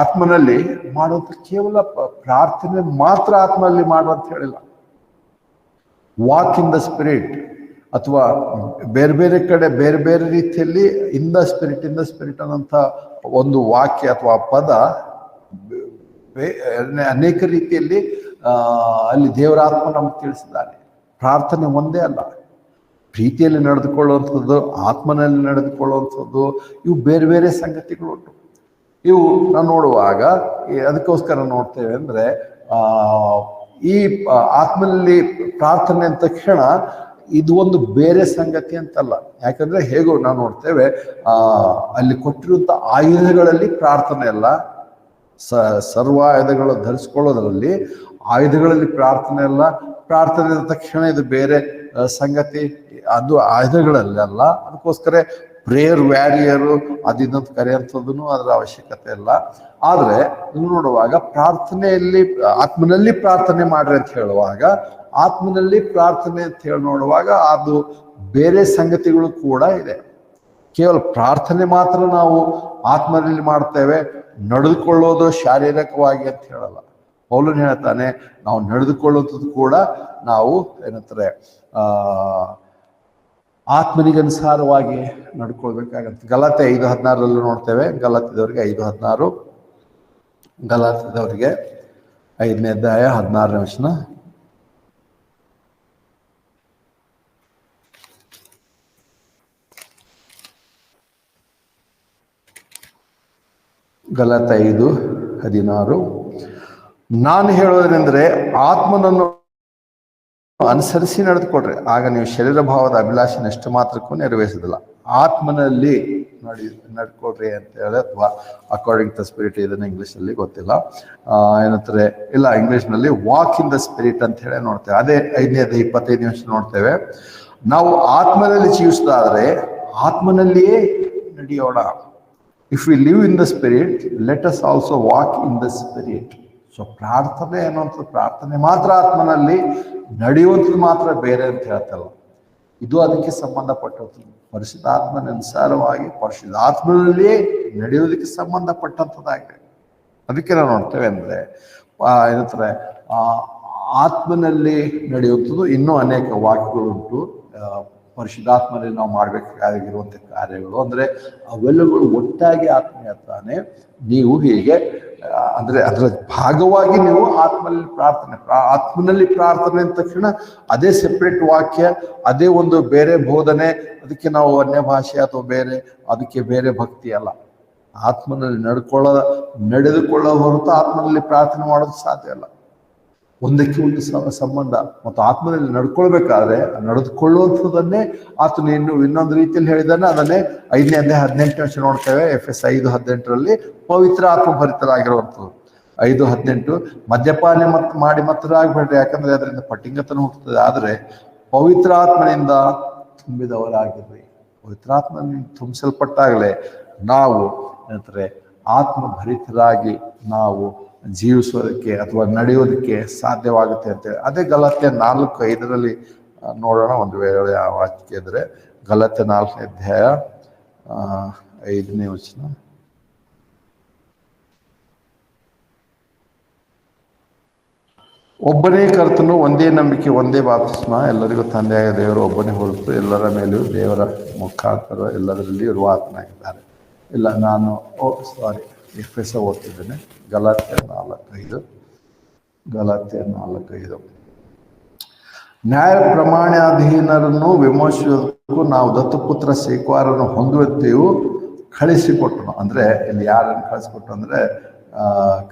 ಆತ್ಮನಲ್ಲಿ ಮಾಡುವಂಥ ಕೇವಲ ಪ್ರಾರ್ಥನೆ ಮಾತ್ರ ಆತ್ಮನಲ್ಲಿ ಮಾಡುವಂತ ಹೇಳಿಲ್ಲ. ವಾಕ್ ಇನ್ ದ ಸ್ಪಿರಿಟ್ ಅಥವಾ ಬೇರೆ ಬೇರೆ ಕಡೆ ಬೇರೆ ಬೇರೆ ರೀತಿಯಲ್ಲಿ ಇನ್ ದ ಸ್ಪಿರಿಟ್ ಅನ್ನೋಂಥ ಒಂದು ವಾಕ್ಯ ಅಥವಾ ಪದ ಅನೇಕ ರೀತಿಯಲ್ಲಿ ಅಲ್ಲಿ ದೇವರಾತ್ಮ ನಮ್ಗೆ ತಿಳಿಸಿದ್ದಾನೆ. ಪ್ರಾರ್ಥನೆ ಒಂದೇ ಅಲ್ಲ, ಪ್ರೀತಿಯಲ್ಲಿ ನಡೆದುಕೊಳ್ಳುವಂಥದ್ದು, ಆತ್ಮನಲ್ಲಿ ನಡೆದುಕೊಳ್ಳುವಂಥದ್ದು, ಇವು ಬೇರೆ ಬೇರೆ ಸಂಗತಿಗಳುಂಟು. ಇವು ನಾವು ನೋಡುವಾಗ ಅದಕ್ಕೋಸ್ಕರ ನೋಡ್ತೇವೆ ಅಂದರೆ ಈ ಆತ್ಮನಲ್ಲಿ ಪ್ರಾರ್ಥನೆ ಅಂದ ತಕ್ಷಣ ಇದು ಒಂದು ಬೇರೆ ಸಂಗತಿ ಅಂತಲ್ಲ. ಯಾಕಂದ್ರೆ ಹೇಗೋ ನಾವು ನೋಡ್ತೇವೆ ಅಲ್ಲಿ ಕೊಟ್ಟಿರುವಂಥ ಆಯುಧಗಳಲ್ಲಿ ಪ್ರಾರ್ಥನೆ ಅಲ್ಲ. ಸರ್ವ ಆಯುಧಗಳು ಧರಿಸ್ಕೊಳ್ಳೋದ್ರಲ್ಲಿ ಆಯುಧಗಳಲ್ಲಿ ಪ್ರಾರ್ಥನೆ ಅಲ್ಲ. ಪ್ರಾರ್ಥನೆ ಅಂದ ತಕ್ಷಣ ಇದು ಬೇರೆ ಸಂಗತಿ, ಅದು ಆಯುಧಗಳಲ್ಲಿ ಅಲ್ಲ. ಅದಕ್ಕೋಸ್ಕರ ಪ್ರೇಯರ್ ವ್ಯಾರಿಯರು ಅದಿನ್ನೊಂದು ಕರೆಯುವಂಥದ್ದು ಅದರ ಅವಶ್ಯಕತೆ ಇಲ್ಲ. ಆದರೆ ನೀವು ನೋಡುವಾಗ ಪ್ರಾರ್ಥನೆಯಲ್ಲಿ ಆತ್ಮನಲ್ಲಿ ಪ್ರಾರ್ಥನೆ ಮಾಡ್ರಿ ಅಂತ ಹೇಳುವಾಗ, ಆತ್ಮನಲ್ಲಿ ಪ್ರಾರ್ಥನೆ ಅಂತ ಹೇಳಿ ನೋಡುವಾಗ ಅದು ಬೇರೆ ಸಂಗತಿಗಳು ಕೂಡ ಇದೆ. ಕೇವಲ ಪ್ರಾರ್ಥನೆ ಮಾತ್ರ ನಾವು ಆತ್ಮನಲ್ಲಿ ಮಾಡ್ತೇವೆ, ನಡೆದುಕೊಳ್ಳೋದು ಶಾರೀರಿಕವಾಗಿ ಅಂತ ಹೇಳಲ್ಲ. ಪೌಲನು ಹೇಳ್ತಾನೆ ನಾವು ನಡೆದುಕೊಳ್ಳುವಂಥದ್ದು ಕೂಡ ನಾವು ಏನಂತಾರೆ ಆತ್ಮನಿಗನುಸಾರವಾಗಿ ನಡ್ಕೊಳ್ಬೇಕಾಗತ್ತೆ. ಗಲಾತೆ 5:16 ನೋಡ್ತೇವೆ. ಗಲಾತ್ಯದವರಿಗೆ 5:16, ಗಲಾತ್ಯದವರಿಗೆ 5ನೇ ಅಧ್ಯಾಯ 16ನೇ ವಚನ. ಗಲಾತ್ಯ 5:16, ನಾನು ಹೇಳೋದೇನೆಂದರೆ ಆತ್ಮನನ್ನು ಅನುಸರಿಸಿ ನಡೆದುಕೊಡ್ರಿ, ಆಗ ನೀವು ಶರೀರ ಭಾವದ ಅಭಿಲಾಷೆನ ಎಷ್ಟು ಮಾತ್ರಕ್ಕೂ ನೆರವೇರಿಸೋದಿಲ್ಲ. ಆತ್ಮನಲ್ಲಿ ನಡ್ಕೊಳ್ರಿ ಅಂತ ಹೇಳಿ, ಅಥವಾ ಅಕಾರ್ಡಿಂಗ್ ದ ಸ್ಪಿರಿಟ್, ಇದನ್ನ ಇಂಗ್ಲೀಷಲ್ಲಿ ಗೊತ್ತಿಲ್ಲ ಏನಂತಾರೆ, ಇಲ್ಲ ಇಂಗ್ಲೀಷ್ನಲ್ಲಿ ವಾಕ್ ಇನ್ ದ ಸ್ಪಿರಿಟ್ ಅಂತ ಹೇಳಿ ನೋಡ್ತೇವೆ. ಅದೇ 25 ನಿಮಿಷ ನೋಡ್ತೇವೆ. ನಾವು ಆತ್ಮನಲ್ಲಿ ಜೀವಿಸೋದಾದ್ರೆ ಆತ್ಮನಲ್ಲಿಯೇ ನಡೆಯೋಣ. If we live in the spirit, let us also walk in the spirit. So ಪ್ರಾರ್ಥನೆ ಅನ್ನುವಂಥದ್ದು, ಪ್ರಾರ್ಥನೆ ಮಾತ್ರ ಆತ್ಮನಲ್ಲಿ, ನಡೆಯುವಂಥದ್ದು ಮಾತ್ರ ಬೇರೆ ಅಂತ ಹೇಳ್ತಲ್ಲ. ಇದು ಅದಕ್ಕೆ ಸಂಬಂಧಪಟ್ಟದ್ದು. ಪರಿಶುದ್ಧಾತ್ಮನನುಸಾರವಾಗಿ ಪರಿಶುದ್ಧಾತ್ಮನಲ್ಲಿಯೇ ನಡೆಯೋದಕ್ಕೆ ಸಂಬಂಧಪಟ್ಟಂಥದ್ದಾಗಿದೆ. ಅದಕ್ಕೆ ನಾವು ನೋಡ್ತೇವೆ ಅಂದರೆ ಏನಂತಾರೆ, ಆತ್ಮನಲ್ಲಿ ನಡೆಯುವಂಥದ್ದು ಇನ್ನೂ ಅನೇಕ ವಾಕ್ಯಗಳುಂಟು. ಪರಿಶುದ್ಧಾತ್ಮನಲ್ಲಿ ನಾವು ಮಾಡಬೇಕಾಗಿರುವಂಥ ಕಾರ್ಯಗಳು ಅಂದರೆ ಅವೆಲ್ಲಗಳು ಒಟ್ಟಾಗಿ ಆತ್ಮೀಯತಾನೆ. ನೀವು ಹೀಗೆ ಅಂದರೆ ಅದರ ಭಾಗವಾಗಿ ನೀವು ಆತ್ಮನಲ್ಲಿ ಪ್ರಾರ್ಥನೆ ಅಂದ ತಕ್ಷಣ ಅದೇ ಸೆಪ್ರೇಟ್ ವಾಕ್ಯ, ಅದೇ ಒಂದು ಬೇರೆ ಬೋಧನೆ, ಅದಕ್ಕೆ ನಾವು ಅನ್ಯ ಭಾಷೆ ಅಥವಾ ಬೇರೆ, ಅದಕ್ಕೆ ಬೇರೆ ಭಕ್ತಿ ಅಲ್ಲ. ಆತ್ಮನಲ್ಲಿ ನಡೆದುಕೊಳ್ಳೋ ಹೊರತು ಆತ್ಮನಲ್ಲಿ ಪ್ರಾರ್ಥನೆ ಮಾಡೋದು ಸಾಧ್ಯ ಅಲ್ಲ. ಒಂದಕ್ಕೆ ಒಂದು ಸಂಬಂಧ. ಮತ್ತು ಆತ್ಮನಲ್ಲಿ ನಡ್ಕೊಳ್ಬೇಕಾದ್ರೆ ನಡೆದುಕೊಳ್ಳುವಂಥದ್ದನ್ನೇ ಆತನು ಇನ್ನೊಂದು ರೀತಿಯಲ್ಲಿ ಹೇಳಿದಾನೆ. ಅದನ್ನೇ 5ನೇ ಅಧ್ಯಾಯ 18 ನೋಡ್ತೇವೆ. FS 5:18 ಪವಿತ್ರ ಆತ್ಮ ಭರಿತರಾಗಿರುವಂಥದ್ದು. 5:18 ಮದ್ಯಪಾನ ಮಾಡಿ ಮತ್ತರಾಗಬೇಡ್ರಿ, ಯಾಕಂದ್ರೆ ಅದರಿಂದ ಪಟ್ಟಿಂಗತನ ಹುಟ್ಟುತ್ತದೆ. ಆದರೆ ಪವಿತ್ರ ಆತ್ಮನಿಂದ ತುಂಬಿದವರಾಗಿರ್ರಿ. ಪವಿತ್ರಾತ್ಮನಿಂದ ತುಂಬಿಸಲ್ಪಟ್ಟಾಗಲೇ ನಾವು ಏನಂತಾರೆ ಆತ್ಮ ಭರಿತರಾಗಿ ನಾವು ಜೀವಿಸೋದಕ್ಕೆ ಅಥವಾ ನಡೆಯೋದಕ್ಕೆ ಸಾಧ್ಯವಾಗುತ್ತೆ ಅಂತೇಳಿ. ಅದೇ ಗಲಾತ್ಯ 4:5 ನೋಡೋಣ. ಒಂದು ವೇಳೆ ಆ ವಾಕ್ಯ ಇದ್ರೆ ಗಲಾತ್ಯ 4ನೇ ಅಧ್ಯಾಯ 5ನೇ ವಚನ. ಒಬ್ಬನೇ ಕರ್ತನು, ಒಂದೇ ನಂಬಿಕೆ, ಒಂದೇ ಬಾಪ್ತಿಸ್ಮ, ಎಲ್ಲರಿಗೂ ತಂದೆಯಾದ ದೇವರು ಒಬ್ಬನೇ ಹೊರತು ಎಲ್ಲರ ಮೇಲೂ ದೇವರ ಮುಖಾಂತರ ಎಲ್ಲದರಲ್ಲಿ ಇರುವ ಆತ್ಮನಾಗಿದ್ದಾರೆ. ಇಲ್ಲ, ನಾನು FS ಓದ್ತಿದ್ದೇನೆ. ಗಲಾತ್ಯ 4:5 ನ್ಯಾಯ ಪ್ರಮಾಣಾಧೀನರನ್ನು ವಿಮೋಚಿಸುವುದಕ್ಕೂ ನಾವು ದತ್ತುಪುತ್ರ ಸೇಕ್ವಾರನ್ನು ಹೊಂದುವಂತೆಯೂ ಕಳಿಸಿಕೊಟ್ಟನು. ಅಂದ್ರೆ ಇಲ್ಲಿ ಯಾರನ್ನು ಕಳಿಸಿಕೊಟ್ಟು ಅಂದ್ರೆ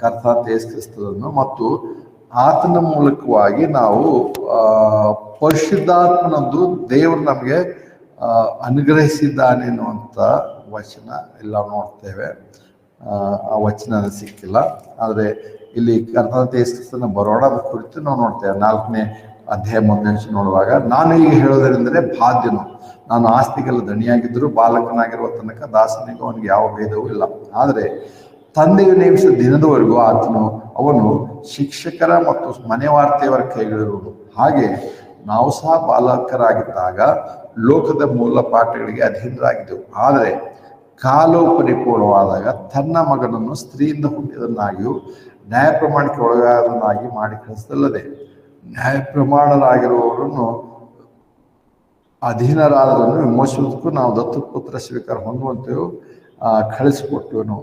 ಕರ್ತ ಯೇಸು ಕ್ರಿಸ್ತನನ್ನು, ಮತ್ತು ಆತನ ಮೂಲಕವಾಗಿ ನಾವು ಪರಿಶುದ್ಧಾತ್ಮನೊಂದು ದೇವರು ನಮಗೆ ಅನುಗ್ರಹಿಸಿದ್ದಾನೆ ಅನ್ನುವಂಥ ವಚನ ಎಲ್ಲ ನೋಡ್ತೇವೆ. ಆ ವಚನ ಸಿಕ್ಕಿಲ್ಲ. ಆದರೆ ಇಲ್ಲಿ ಕರ್ತನಾದ ಯೇಸು ಕ್ರಿಸ್ತನ ಬರೋಣದ ಕುರಿತು ನಾವು ನೋಡ್ತೇವೆ. 4ನೇ ಅಧ್ಯಾಯ 1ನೇ ನೋಡುವಾಗ, ನಾನು ಈಗ ಹೇಳೋದರೆಂದರೆ ಬಾಧ್ಯನು, ನಾನು ಆಸ್ತಿಗೆಲ್ಲ ದಣಿಯಾಗಿದ್ದರೂ ಬಾಲಕನಾಗಿರುವ ತನಕ ದಾಸನಿಗೂ ಅವನಿಗೆ ಯಾವ ಭೇದವೂ ಇಲ್ಲ. ಆದರೆ ತಂದೆಯು ನೇಮಿಸಿದ ದಿನದವರೆಗೂ ಅವನು ಶಿಕ್ಷಕರ ಮತ್ತು ಮನೆವಾರ್ತೆಯವರ ಕೈಗಳಿರುವುದು. ಹಾಗೆ ನಾವು ಸಹ ಬಾಲಕರಾಗಿದ್ದಾಗ ಲೋಕದ ಮೂಲ ಪಾಠಗಳಿಗೆ ಅಧೀನರಾಗಿದ್ದೆವು. ಆದರೆ ಕಾಲವು ಪರಿಪೂರ್ಣವಾದಾಗ ತನ್ನ ಮಗನನ್ನು ಸ್ತ್ರೀಯಿಂದ ಹುಟ್ಟಿದನ್ನಾಗಿಯೂ ನ್ಯಾಯ ಪ್ರಮಾಣಕ್ಕೆ ಒಳಗಾದನ್ನಾಗಿ ಮಾಡಿ ಕಳಿಸದಲ್ಲದೆ ನ್ಯಾಯ ಪ್ರಮಾಣರಾಗಿರುವವರನ್ನು ಅಧೀನರಾದರನ್ನು ವಿಮೋಚಿಸುವುದಕ್ಕೂ ನಾವು ದತ್ತುಪುತ್ರ ಸ್ವೀಕಾರ ಹೊಂದುವಂತೆಯೂ ಕಳಿಸಿಕೊಟ್ಟನು.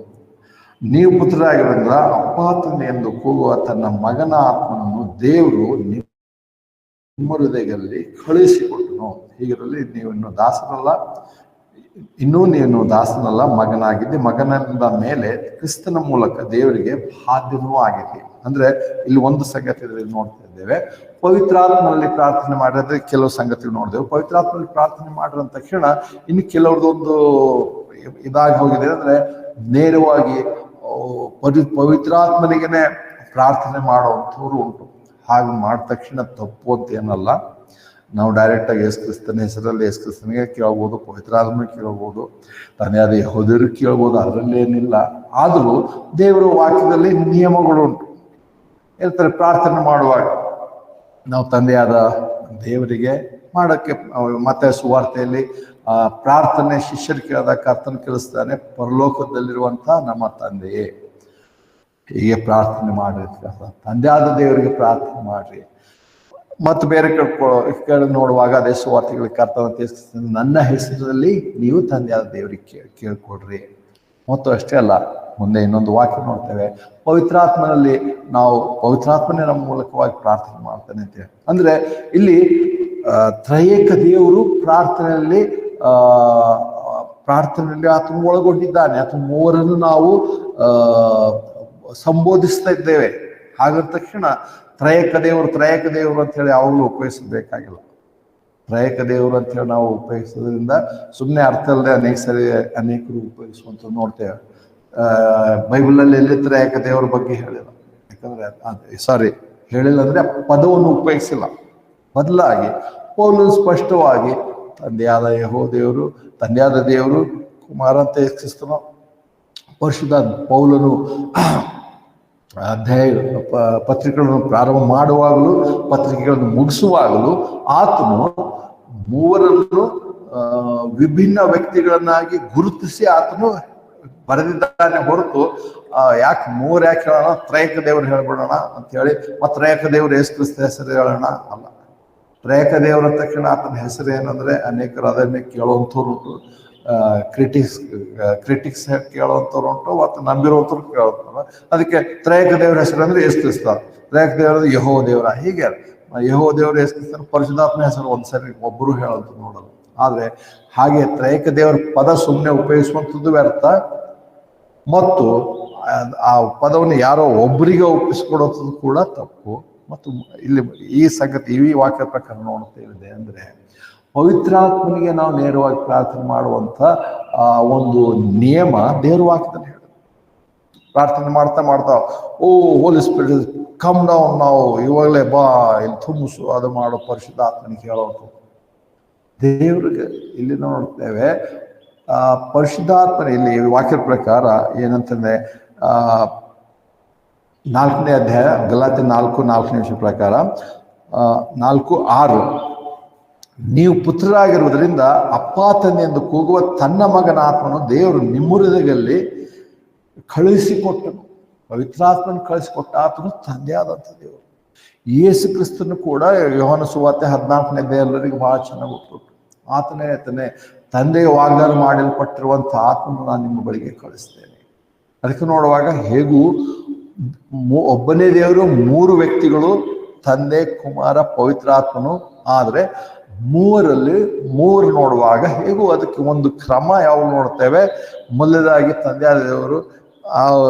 ನೀವು ಪುತ್ರರಾಗಿರೋದ್ರಿಂದ ಅಪ್ಪ ತಂದೆ ಎಂದು ಕೂಗುವ ತನ್ನ ಮಗನ ಆತ್ಮನನ್ನು ದೇವರು ನಿಮ್ಮ ಹೃದಯದಲ್ಲಿ ಕಳುಹಿಸಿಕೊಟ್ಟನು. ಹೀಗಿರಲಿ ನೀವು ನೀನು ದಾಸನಲ್ಲ, ಮಗನಾಗಿದ್ದೆ. ಮಗನಿಂದ ಮೇಲೆ ಕ್ರಿಸ್ತನ ಮೂಲಕ ದೇವರಿಗೆ ಬಾಧ್ಯನೂ ಆಗಿದ್ದೆ. ಅಂದ್ರೆ ಇಲ್ಲಿ ಒಂದು ಸಂಗತಿ ನೋಡ್ತಾ ಇದ್ದೇವೆ. ಪವಿತ್ರಾತ್ಮನಲ್ಲಿ ಪ್ರಾರ್ಥನೆ ಮಾಡಿದ್ರೆ ಕೆಲವು ಸಂಗತಿಗಳು ನೋಡಿದೆವು. ಪವಿತ್ರಾತ್ಮನಲ್ಲಿ ಪ್ರಾರ್ಥನೆ ಮಾಡಿದ ತಕ್ಷಣ ಇನ್ನು ಕೆಲವ್ರದೊಂದು ಇದಾಗಿ ಹೋಗಿದೆ. ಅಂದ್ರೆ ನೇರವಾಗಿ ಪವಿತ್ರಾತ್ಮನಿಗೆನೆ ಪ್ರಾರ್ಥನೆ ಮಾಡುವಂಥವ್ರು ಉಂಟು. ಹಾಗೆ ಮಾಡಿದ ತಕ್ಷಣ ತಪ್ಪು ಅಂತ ಏನಲ್ಲ. ನಾವು ಡೈರೆಕ್ಟಾಗಿ ಯೇಸು ಕ್ರಿಸ್ತನ ಹೆಸರಲ್ಲಿ ಯೇಸು ಕ್ರಿಸ್ತನಿಗೆ ಕೇಳ್ಬೋದು, ಪವಿತ್ರಾತ್ಮನಿಗೆ ಕೇಳ್ಬೋದು, ತಂದೆಯಾದ ಯೆಹೋವರಿಗೆ ಕೇಳ್ಬೋದು, ಅದರಲ್ಲಿ ಏನಿಲ್ಲ. ಆದರೂ ದೇವರ ವಾಕ್ಯದಲ್ಲಿ ನಿಯಮಗಳು ಉಂಟು. ಹೇಳ್ತಾರೆ ಪ್ರಾರ್ಥನೆ ಮಾಡುವಾಗ ನಾವು ತಂದೆಯಾದ ದೇವರಿಗೆ ಮಾಡೋಕ್ಕೆ. ಮತ್ತೆ ಸುವಾರ್ತೆಯಲ್ಲಿ ಪ್ರಾರ್ಥನೆ ಶಿಷ್ಯರು ಕೇಳಿದಾಗ ಕರ್ತನ ಕೇಳಿಸ್ತಾನೆ, ಪರಲೋಕದಲ್ಲಿರುವಂಥ ನಮ್ಮ ತಂದೆಯೇ, ಹೀಗೆ ಪ್ರಾರ್ಥನೆ ಮಾಡ್ರಿ, ತಂದೆಯಾದ ದೇವರಿಗೆ ಪ್ರಾರ್ಥನೆ ಮಾಡ್ರಿ. ಮತ್ತು ಬೇರೆ ಕೇಳಿ ನೋಡುವಾಗ ಅದೇ ಸುವಾರ್ತೆಗಳಿಗೆ ಕರ್ತನ ನನ್ನ ಹೆಸರಲ್ಲಿ ನೀವು ತಂದೆಯಾದ ದೇವರಿಗೆ ಕೇಳ್ಕೊಡ್ರಿ. ಮತ್ತು ಅಷ್ಟೇ ಅಲ್ಲ, ಮುಂದೆ ಇನ್ನೊಂದು ವಾಕ್ಯ ನೋಡ್ತೇವೆ, ಪವಿತ್ರಾತ್ಮನಲ್ಲಿ ನಾವು ಪವಿತ್ರಾತ್ಮನೇ ನಮ್ಮ ಮೂಲಕವಾಗಿ ಪ್ರಾರ್ಥನೆ ಮಾಡ್ತಾನೆ ಅಂತೇಳಿ. ಅಂದ್ರೆ ಇಲ್ಲಿ ತ್ರಯೇಕ ದೇವರು ಪ್ರಾರ್ಥನೆಯಲ್ಲಿ ಆತನ ಒಳಗೊಂಡಿದ್ದಾನೆ. ಆತನ ಮೂವರನ್ನು ನಾವು ಸಂಬೋಧಿಸ್ತಾ ಇದ್ದೇವೆ. ಹಾಗಂದ ತಕ್ಷಣ ತ್ರಯೇಕ ದೇವರು ಅಂತ ಹೇಳಿ ಯಾವಾಗಲೂ ಉಪಯೋಗಿಸಬೇಕಾಗಿಲ್ಲ. ತ್ರಯೇಕ ದೇವರು ಅಂತ ಹೇಳಿ ನಾವು ಉಪಯೋಗಿಸೋದ್ರಿಂದ ಸುಮ್ಮನೆ ಅರ್ಥ ಅಲ್ಲದೆ ಅನೇಕ ಸರಿ ಅನೇಕರು ಉಪಯೋಗಿಸುವಂತ ನೋಡ್ತೇವೆ. ಬೈಬಲಲ್ಲಿ ಎಲ್ಲಿ ತ್ರಯೇಕ ದೇವರ ಬಗ್ಗೆ ಹೇಳಿಲ್ಲ, ಯಾಕಂದ್ರೆ ಹೇಳಿಲ್ಲ ಅಂದ್ರೆ ಪದವನ್ನು ಉಪಯೋಗಿಸಿಲ್ಲ. ಬದಲಾಗಿ ಪೌಲನು ಸ್ಪಷ್ಟವಾಗಿ ತಂದೆಯಾದ ಯೆಹೋವ ದೇವರು, ತಂದೆಯಾದ ದೇವರು, ಕುಮಾರ ಅಂತ ಕ್ರಿಸ್ತನು, ಪರಿಶುದ್ಧ ಪೌಲನು ಅಧ್ಯಾಯ ಪತ್ರಿಕೆಗಳನ್ನು ಪ್ರಾರಂಭ ಮಾಡುವಾಗಲೂ ಪತ್ರಿಕೆಗಳನ್ನು ಮುಗಿಸುವಾಗಲೂ ಆತನು ಮೂವರನ್ನು ವಿಭಿನ್ನ ವ್ಯಕ್ತಿಗಳನ್ನಾಗಿ ಗುರುತಿಸಿ ಆತನು ಬರೆದಿದ್ದಾನೆ ಹೊರತು ಯಾಕೆ ಹೇಳೋಣ, ತ್ರಯೇಕ ದೇವರು ಹೇಳ್ಬಿಡೋಣ ಅಂತ ಹೇಳಿ ಮತ್ತೆ ತ್ರಯೇಕ ದೇವರು ಯೇಸು ಕ್ರಿಸ್ತ ಹೆಸರು ಹೇಳೋಣ ಅಲ್ಲ. ತ್ರಯೇಕ ದೇವರ ತಕ್ಷಣ ಆತನ ಹೆಸರು ಏನಂದ್ರೆ ಅನೇಕರು ಅದನ್ನೇ ಕೇಳುವಂಥವ್ರು ಉಂಟು, ಕ್ರಿಟಿಕ್ಸ್ ಕೇಳುವಂಥವ್ರು ಉಂಟು, ಮತ್ತು ನಂಬಿರುವಂಥವ್ರು ಕೇಳುವಂಥವ್ರು. ಅದಕ್ಕೆ ತ್ರಯೇಕ ದೇವರ ಹೆಸರು ಅಂದ್ರೆ ಯೇಸು ಕ್ರಿಸ್ತ, ತ್ರಯೇಕ ದೇವರ ಯೆಹೋವ ದೇವರ, ಹೀಗೆ ಯೆಹೋವ ದೇವರು ಯೇಸು ಕ್ರಿಸ್ತನ ಪರಿಶುದ್ಧಾತ್ಮ ಹೆಸರು ಒಂದ್ಸರಿ ಒಬ್ಬರು ಹೇಳೋದು ನೋಡೋದು. ಆದ್ರೆ ಹಾಗೆ ತ್ರಯೇಕ ದೇವರ ಪದ ಸುಮ್ಮನೆ ಉಪಯೋಗಿಸುವಂಥದ್ದು ವ್ಯರ್ಥ, ಮತ್ತು ಆ ಪದವನ್ನು ಯಾರೋ ಒಬ್ಬರಿಗೆ ಒಪ್ಪಿಸ್ಕೊಡೋದು ಕೂಡ ತಪ್ಪು. ಮತ್ತು ಇಲ್ಲಿ ಈ ಸಂಗತಿ ಈ ವಾಕ್ಯ ಪ್ರಕಾರ ನೋಡ್ತೇವೆ ಅಂದ್ರೆ ಪವಿತ್ರಾತ್ಮನಿಗೆ ನಾವು ನೇರವಾಗಿ ಪ್ರಾರ್ಥನೆ ಮಾಡುವಂತ ಒಂದು ನಿಯಮ ದೇವ್ರ ವಾಕ್ಯದಲ್ಲಿ ಹೇಳುತ್ತೆ. ಪ್ರಾರ್ಥನೆ ಮಾಡ್ತಾ ಮಾಡ್ತಾ ಓ ಹೋಲಿ ಸ್ಪಿರಿಟ್ ಕಮ್ ಡೌನ್, ನಾವು ಇವಾಗಲೇ ಬಾ ಇಲ್ಲಿ ತುಂಬಿಸು, ಅದು ಮಾಡೋ ಪರಿಶುದ್ಧಾತ್ಮನಿಗೆ ಹೇಳೋದು ದೇವ್ರಿಗೆ. ಇಲ್ಲಿ ನೋಡ್ತೇವೆ ಪರಿಶುದ್ಧಾತ್ಮನ ಇಲ್ಲಿ ವಾಕ್ಯದ ಪ್ರಕಾರ ಏನಂತಂದ್ರೆ 4ನೇ ಅಧ್ಯಾಯ ಗಲಾತ್ಯ 4:4 ಪ್ರಕಾರ 4:6 ನೀವು ಪುತ್ರರಾಗಿರುವುದರಿಂದ ಅಪ್ಪ ತಂದೆ ಎಂದು ಕೂಗುವ ತನ್ನ ಮಗನ ಆತ್ಮನು ದೇವರು ನಿಮ್ಮ ಹೃದಯದಲ್ಲಿ ಕಳುಹಿಸಿಕೊಟ್ಟನು. ಪವಿತ್ರಾತ್ಮನ ಕಳಿಸಿಕೊಟ್ಟ ಆತನು ತಂದೆ ಆದಂಥ ದೇವರು. ಯೇಸು ಕ್ರಿಸ್ತನು ಕೂಡ ಯೋಹಾನ ಸುವಾರ್ತೆ 14ನೇ ಅಧ್ಯಾಯ ಎಲ್ಲರಿಗೂ ಬಹಳ ಚೆನ್ನಾಗಿ ಗೊತ್ತು. ಆತನೇ ತಂದೆಗೆ ವಾಗ್ದಾನ ಮಾಡಲ್ಪಟ್ಟಿರುವಂಥ ಆತ್ಮನು ನಾನು ನಿಮ್ಮ ಬಳಿಗೆ ಕಳಿಸ್ತೇನೆ. ಅದಕ್ಕೆ ನೋಡುವಾಗ ಹೇಗೂ ಒಬ್ಬನೇ ದೇವರು, 3 ವ್ಯಕ್ತಿಗಳು, ತಂದೆ, ಕುಮಾರ, ಪವಿತ್ರಾತ್ಮನು. ಆದ್ರೆ ಮೂವರಲ್ಲಿ 3 ನೋಡುವಾಗ ಹೇಗೂ ಅದಕ್ಕೆ ಒಂದು ಕ್ರಮ ಯಾವ ನೋಡ್ತೇವೆ. ಮೊದಲದಾಗಿ ತಂದೆಯಾದ ದೇವರು ಆ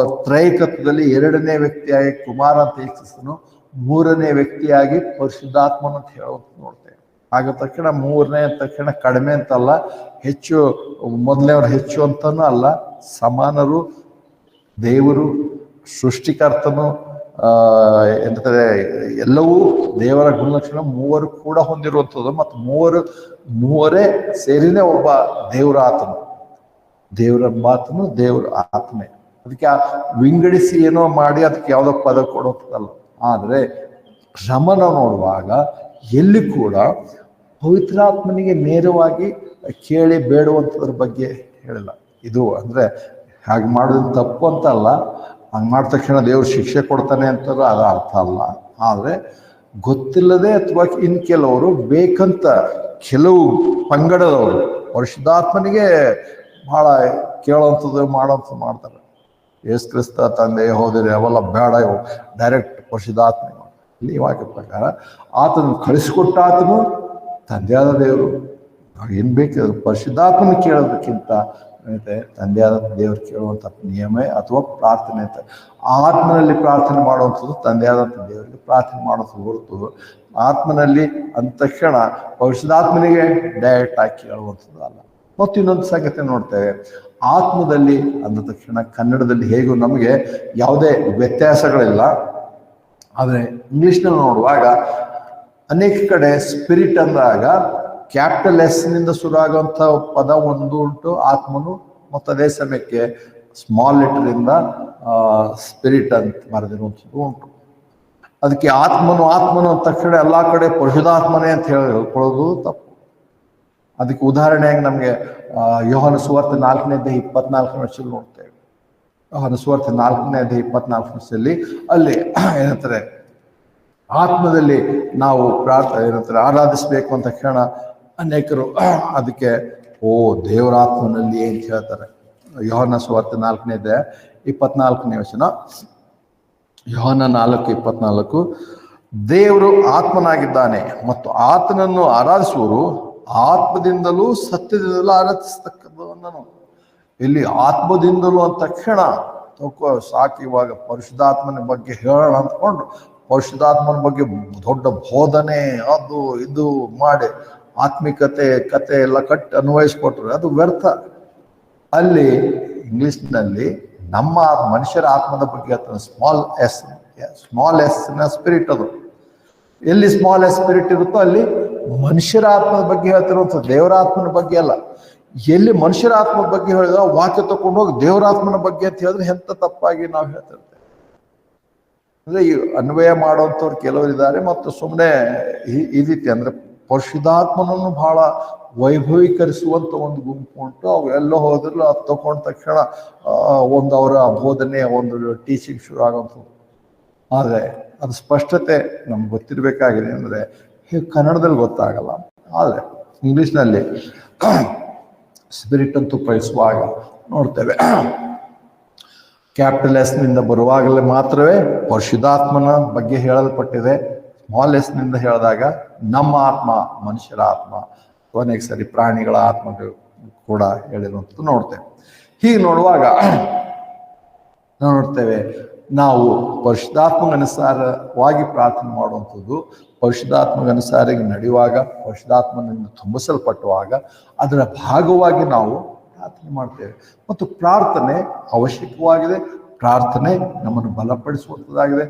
ತ್ರೈಕತ್ವದಲ್ಲಿ 2ನೇ ವ್ಯಕ್ತಿಯಾಗಿ ಕುಮಾರ ಅಂತ ಯೋಚಿಸ್ತನು, 3ನೇ ವ್ಯಕ್ತಿಯಾಗಿ ಪರಿಶುದ್ಧಾತ್ಮನ ಅಂತ ಹೇಳೋದು ನೋಡ್ತೇವೆ. ಆಗ ತಕ್ಷಣ 3ನೇ ತಕ್ಷಣ ಕಡಿಮೆ ಅಂತಲ್ಲ, ಹೆಚ್ಚು, ಮೊದಲನೇವ್ರು ಹೆಚ್ಚು ಅಂತಾನು ಅಲ್ಲ, ಸಮಾನರು. ದೇವರು ಸೃಷ್ಟಿಕರ್ತನು ಎಂತಂದ್ರೆ ಎಲ್ಲವೂ ದೇವರ ಗುಣಲಕ್ಷಣ 3 ಕೂಡ ಹೊಂದಿರುವಂಥದ್ದು. ಮತ್ತು ಮೂವರೇ ಸೇರಿನೇ ಒಬ್ಬ ದೇವರ ಆತನು, ದೇವರ ಮಾತನು ದೇವರ ಆತ್ಮೆ. ಅದಕ್ಕೆ ವಿಂಗಡಿಸಿ ಏನೋ ಮಾಡಿ ಅದಕ್ಕೆ ಯಾವುದೋ ಪದ ಕೊಡೋದಲ್ಲ. ಆದ್ರೆ ಕ್ರಮನ ನೋಡುವಾಗ ಎಲ್ಲಿ ಕೂಡ ಪವಿತ್ರಾತ್ಮನಿಗೆ ನೇರವಾಗಿ ಕೇಳಿ ಬೇಡುವಂಥದ್ರ ಬಗ್ಗೆ ಹೇಳಿಲ್ಲ. ಇದು ಅಂದ್ರೆ ಹಾಗೆ ಮಾಡೋದು ತಪ್ಪು ಅಂತ ಅಲ್ಲ, ಹಂಗೆ ಮಾಡಿದ ತಕ್ಷಣ ದೇವ್ರು ಶಿಕ್ಷೆ ಕೊಡ್ತಾನೆ ಅಂತ ಅದು ಅರ್ಥ ಅಲ್ಲ. ಆದ್ರೆ ಗೊತ್ತಿಲ್ಲದೆ ಅಥವಾ ಇನ್ ಕೆಲವರು ಬೇಕಂತ ಕೆಲವು ಪಂಗಡದವರು ಪರಿಶುದ್ಧಾತ್ಮನಿಗೆ ಬಹಳ ಕೇಳೋವಂಥದ್ದು ಮಾಡೋಂಥದ್ದು ಮಾಡ್ತಾರೆ. ಯೇಸು ಕ್ರಿಸ್ತ ತಂದೆ ಹೋದರೆ ಅವೆಲ್ಲ ಬೇಡ, ಇವು ಡೈರೆಕ್ಟ್ ಪರಿಶುದ್ಧಾತ್ಮ. ಇಲ್ಲಿ ವಾಕ್ಯ ಪ್ರಕಾರ ಆತನು ಕಳಿಸಿಕೊಟ್ಟ ಆತನು ತಂದೆಯಾದ ದೇವರು. ಏನ್ ಬೇಕು ಪರಿಶುದ್ಧಾತ್ಮನ ಕೇಳೋದಕ್ಕಿಂತ ತಂದೆಯಾದ ದೇವರು ಕೇಳುವಂಥ ನಿಯಮ ಅಥವಾ ಪ್ರಾರ್ಥನೆ ಅಂತ. ಆತ್ಮನಲ್ಲಿ ಪ್ರಾರ್ಥನೆ ಮಾಡುವಂಥದ್ದು ತಂದೆಯಾದಂಥ ದೇವರಿಗೆ ಪ್ರಾರ್ಥನೆ ಮಾಡೋದು ಹೊರತು ಆತ್ಮನಲ್ಲಿ ಅಂದ ತಕ್ಷಣ ಪರಿಶುದ್ಧಾತ್ಮನಿಗೆ ಡೈರೆಕ್ಟ್ ಆಗಿ ಕೇಳುವಂಥದ್ದು ಅಲ್ಲ. ಮತ್ತು ಇನ್ನೊಂದು ಸಂಗತಿ ನೋಡ್ತೇವೆ, ಆತ್ಮದಲ್ಲಿ ಅಂದ ತಕ್ಷಣ ಕನ್ನಡದಲ್ಲಿ ಹೇಗೂ ನಮಗೆ ಯಾವುದೇ ವ್ಯತ್ಯಾಸಗಳಿಲ್ಲ. ಆದರೆ ಇಂಗ್ಲಿಷ್ನಲ್ಲಿ ನೋಡುವಾಗ ಅನೇಕ ಕಡೆ ಸ್ಪಿರಿಟ್ ಅಂದಾಗ ಕ್ಯಾಪಿಟಲ್ ಎಸ್ ನಿಂದ ಶುರು ಆಗುವಂಥ ಪದ ಒಂದು ಉಂಟು, ಆತ್ಮನು. ಮತ್ತು ಅದೇ ಸಮಯಕ್ಕೆ ಸ್ಮಾಲ್ ಲೆಟರ್ ಇಂದ ಸ್ಪಿರಿಟ್ ಅಂತ ಬರೆದಿರುವಂಥದ್ದು ಉಂಟು. ಅದಕ್ಕೆ ಆತ್ಮನು ಅಂತ ತಕ್ಷಣ ಎಲ್ಲಾ ಕಡೆ ಪರಿಶುದ್ಧಾತ್ಮನೇ ಅಂತ ಹೇಳ್ಕೊಳ್ಳೋದು ತಪ್ಪು. ಅದಕ್ಕೆ ಉದಾಹರಣೆಯಾಗಿ ನಮಗೆ ಯೋಹಾನ ಸುವಾರ್ತೆ 4ನೇ ಅಧ್ಯಾಯ 24 ನೋಡ್ತೇವೆ. ಯೋಹಾನ ಸುವಾರ್ತೆ 4ನೇ ಅಧ್ಯಾಯ 24 ಅಲ್ಲಿ ಏನಂತಾರೆ, ಆತ್ಮದಲ್ಲಿ ನಾವು ಆರಾಧಿಸ್ಬೇಕು ಅಂತ ತಕ್ಷಣ ಅನೇಕರು ಅದಕ್ಕೆ ದೇವರ ಆತ್ಮನಲ್ಲಿ ಅಂತ ಹೇಳ್ತಾರೆ. ಯೋಹಾನ ಸುವಾರ್ತೆ 4ನೇ ಅಧ್ಯಾಯ 24 ಯೋಹಾನ 4:24 ದೇವರು ಆತ್ಮನಾಗಿದ್ದಾನೆ ಮತ್ತು ಆತನನ್ನು ಆರಾಧಿಸುವರು ಆತ್ಮದಿಂದಲೂ ಸತ್ಯದಿಂದಲೂ ಆರಾಧಿಸತಕ್ಕದ್ದನ್ನು. ಇಲ್ಲಿ ಆತ್ಮದಿಂದಲೂ ಅಂತ ತಕ್ಷಣ ಸಾಕು. ಇವಾಗ ಪರಿಶುದ್ಧಾತ್ಮನ ಬಗ್ಗೆ ಹೇಳೋಣ ಅಂದ್ಕೊಂಡು ಪರಿಶುದ್ಧಾತ್ಮನ ಬಗ್ಗೆ ದೊಡ್ಡ ಬೋಧನೆ ಅದು ಇದು ಮಾಡಿ ಆತ್ಮಿಕತೆ ಕತೆ ಎಲ್ಲ ಕಟ್ಟಿ ಅನ್ವಯಿಸ್ಕೊಟ್ರೆ ಅದು ವ್ಯರ್ಥ. ಅಲ್ಲಿ ಇಂಗ್ಲಿಷ್ನಲ್ಲಿ ನಮ್ಮ ಮನುಷ್ಯರ ಆತ್ಮದ ಬಗ್ಗೆ ಹೇಳ್ತಾನೆ, ಸ್ಮಾಲ್ ಎಸ್ ನ ಸ್ಪಿರಿಟ್. ಅದು ಎಲ್ಲಿ ಸ್ಮಾಲ್ ಎಸ್ ಸ್ಪಿರಿಟ್ ಇರುತ್ತೋ ಅಲ್ಲಿ ಮನುಷ್ಯರ ಆತ್ಮದ ಬಗ್ಗೆ ಹೇಳ್ತಿರುವಂಥ, ದೇವರ ಆತ್ಮನ ಬಗ್ಗೆ ಅಲ್ಲ. ಎಲ್ಲಿ ಮನುಷ್ಯರ ಆತ್ಮದ ಬಗ್ಗೆ ಹೇಳಿದ ವಾಕ್ಯ ತಗೊಂಡು ಹೋಗಿ ದೇವರ ಆತ್ಮನ ಬಗ್ಗೆ ಅಂತ ಹೇಳಿದ್ರೆ ಎಂತ ತಪ್ಪಾಗಿ ನಾವು ಹೇಳ್ತಿರ್ತೇವೆ. ಅಂದ್ರೆ ಈ ಅನ್ವಯ ಮಾಡುವಂಥವ್ರು ಕೆಲವರು ಇದ್ದಾರೆ, ಮತ್ತು ಸುಮ್ಮನೆ ಈ ರೀತಿ ಅಂದ್ರೆ ಪರಿಶುದ್ಧಾತ್ಮನನ್ನು ಬಹಳ ವೈಭವೀಕರಿಸುವಂತ ಒಂದು ಗುಂಪು ಉಂಟು. ಅವು ಎಲ್ಲೋ ಹೋದ್ರೂ ಅದು ತಗೊಂಡ ತಕ್ಷಣ ಒಂದು ಅವರ ಬೋಧನೆ, ಒಂದು ಟೀಚಿಂಗ್ ಶುರು ಆಗುವಂಥದ್ದು. ಆದರೆ ಅದು ಸ್ಪಷ್ಟತೆ ನಮ್ಗೆ ಗೊತ್ತಿರಬೇಕಾಗಿದೆ. ಅಂದರೆ ಕನ್ನಡದಲ್ಲಿ ಗೊತ್ತಾಗಲ್ಲ, ಆದರೆ ಇಂಗ್ಲೀಷ್ನಲ್ಲಿ ಸ್ಪಿರಿಟ್ ಅಂತೂ ಪ್ರಯಿಸುವಾಗ ನೋಡ್ತೇವೆ, ಕ್ಯಾಪಿಟಲ್ ಎಸ್ ನಿಂದ ಬರುವಾಗಲೇ ಮಾತ್ರವೇ ಪರಿಶುದ್ಧಾತ್ಮನ ಬಗ್ಗೆ ಹೇಳಲ್ಪಟ್ಟಿದೆ. ಸ್ಮಾಲ್ ಎಸ್ ನಿಂದ ಹೇಳಿದಾಗ ನಮ್ಮ ಆತ್ಮ, ಮನುಷ್ಯರ ಆತ್ಮ, ಕೊನೆಗೆ ಸರಿ ಪ್ರಾಣಿಗಳ ಆತ್ಮಗಳು ಕೂಡ ಹೇಳಿರುವಂಥದ್ದು ನೋಡ್ತೇವೆ. ಹೀಗೆ ನೋಡುವಾಗ ನಾವು ನೋಡ್ತೇವೆ, ನಾವು ಪರಿಶುದ್ಧಾತ್ಮಗನುಸಾರವಾಗಿ ಪ್ರಾರ್ಥನೆ ಮಾಡುವಂಥದ್ದು, ಪರಿಶುದ್ಧಾತ್ಮಗನುಸಾರಿಗೆ ನಡೆಯುವಾಗ, ಪರಿಶುದ್ಧಾತ್ಮನಿಂದ ತುಂಬಿಸಲ್ಪಟ್ಟುವಾಗ ಅದರ ಭಾಗವಾಗಿ ನಾವು ಪ್ರಾರ್ಥನೆ ಮಾಡ್ತೇವೆ. ಮತ್ತು ಪ್ರಾರ್ಥನೆ ಅವಶ್ಯಕವಾಗಿದೆ, ಪ್ರಾರ್ಥನೆ ನಮ್ಮನ್ನು ಬಲಪಡಿಸುವಂಥದ್ದಾಗಿದೆ.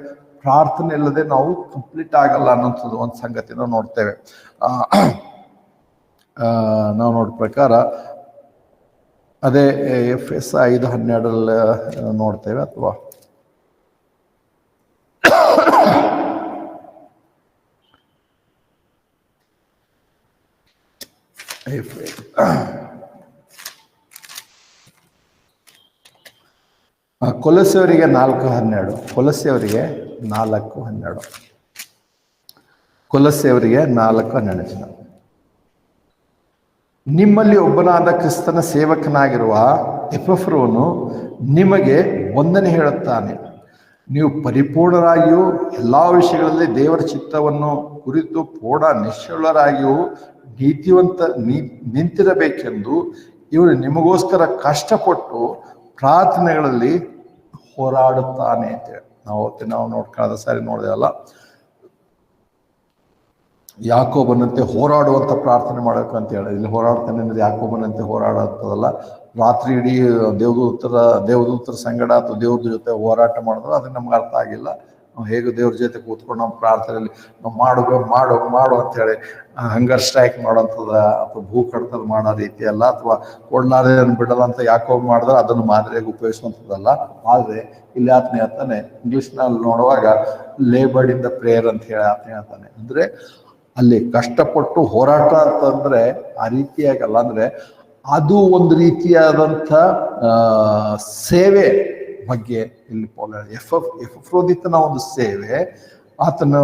ಪ್ರಾರ್ಥನೆ ಇಲ್ಲದೆ ನಾವು ಕಂಪ್ಲೀಟ್ ಆಗಲ್ಲ ಅನ್ನೋಂಥದ್ದು ಒಂದು ಸಂಗತಿ ನಾವು ನೋಡ್ತೇವೆ. ನಾವು ನೋಡೋ ಪ್ರಕಾರ ಅದೇ FS 5:12 ನೋಡ್ತೇವೆ, ಅಥವಾ ಕೊಲೊಸ್ಸೆಯವರಿಗೆ 4:12, ಕೊಲೊಸ್ಸೆಯವರಿಗೆ 4:12, ಕೊಲೊಸ್ಸೆಯವರಿಗೆ 4:12. ನಿಮ್ಮಲ್ಲಿ ಒಬ್ಬನಾದ ಕ್ರಿಸ್ತನ ಸೇವಕನಾಗಿರುವ ಎಪಫ್ರನು ನಿಮಗೆ ವಂದನೆ ಹೇಳುತ್ತಾನೆ. ನೀವು ಪರಿಪೂರ್ಣರಾಗಿಯೂ ಎಲ್ಲ ವಿಷಯಗಳಲ್ಲಿ ದೇವರ ಚಿತ್ತವನ್ನು ಕುರಿತು ಪೂರ್ಣ ನಿಶ್ಚಲರಾಗಿಯೂ ನಿಂತಿರಬೇಕೆಂದು ಇವನು ನಿಮಗೋಸ್ಕರ ಕಷ್ಟಪಟ್ಟು ಪ್ರಾರ್ಥನೆಗಳಲ್ಲಿ ಹೋರಾಡುತ್ತಾನೆ ಅಂತೇಳಿ ನಾವು ನೋಡ್ಕೊಳ್ಳೋದು ಸರಿ ನೋಡಿದೆವಲ್ಲ. ಯಾಕೋಬನಂತೆ ಹೋರಾಡುವಂತ ಪ್ರಾರ್ಥನೆ ಮಾಡಬೇಕು ಅಂತ ಹೇಳಿ ಇಲ್ಲಿ ಹೋರಾಡ್ತಾನೆ ಅಂದ್ರೆ ಯಾಕೋಬನಂತೆ ಹೋರಾಡುತ್ತದಲ್ಲ. ರಾತ್ರಿ ಇಡೀ ದೇವದೂತರ ಸಂಗಡ ಅಥವಾ ದೇವ್ರ ಜೊತೆ ಹೋರಾಟ ಮಾಡಿದ್ರೆ ಅದು ನಮ್ಗೆ ಅರ್ಥ ಆಗಿಲ್ಲ. ನಾವು ಹೇಗೆ ದೇವ್ರ ಜೊತೆ ಕೂತ್ಕೊಂಡು ನಮ್ಮ ಪ್ರಾರ್ಥನೆಯಲ್ಲಿ ನಾವು ಮಾಡು ಅಂತ ಹೇಳಿ ಹಂಗರ್ ಸ್ಟ್ರೈಕ್ ಮಾಡೋಂಥದ್ದು ಅಥವಾ ಭೂ ಕಡ್ತದ ಮಾಡೋ ರೀತಿ ಅಲ್ಲ, ಅಥವಾ ಕೊಡ್ಲಾರೆ ಬಿಡಲ್ಲ ಅಂತ ಯಾಕೋಬ್ ಮಾಡಿದ್ರೆ ಅದನ್ನು ಮಾದರಿಯಾಗಿ ಉಪಯೋಗಿಸುವಂಥದ್ದಲ್ಲ. ಆದರೆ ಇಲ್ಲಿ ಆತನೇ ಹೇಳ್ತಾನೆ, ಇಂಗ್ಲಿಷ್ನಲ್ಲಿ ನೋಡುವಾಗ ಲೇಬರ್ಡ್ ಇನ್ ದ ಪ್ರೇಯರ್ ಅಂತ ಹೇಳಿ ಆತನೇ ಹೇಳ್ತಾನೆ. ಅಂದ್ರೆ ಅಲ್ಲಿ ಕಷ್ಟಪಟ್ಟು ಹೋರಾಟ ಅಂತಂದ್ರೆ ಆ ರೀತಿಯಾಗಲ್ಲ, ಅಂದ್ರೆ ಅದು ಒಂದು ರೀತಿಯಾದಂಥ ಸೇವೆ ಬಗ್ಗೆ ಇಲ್ಲಿ ಎಫ್ರೋದಿತನ ಒಂದು ಸೇವೆ. ಆತನು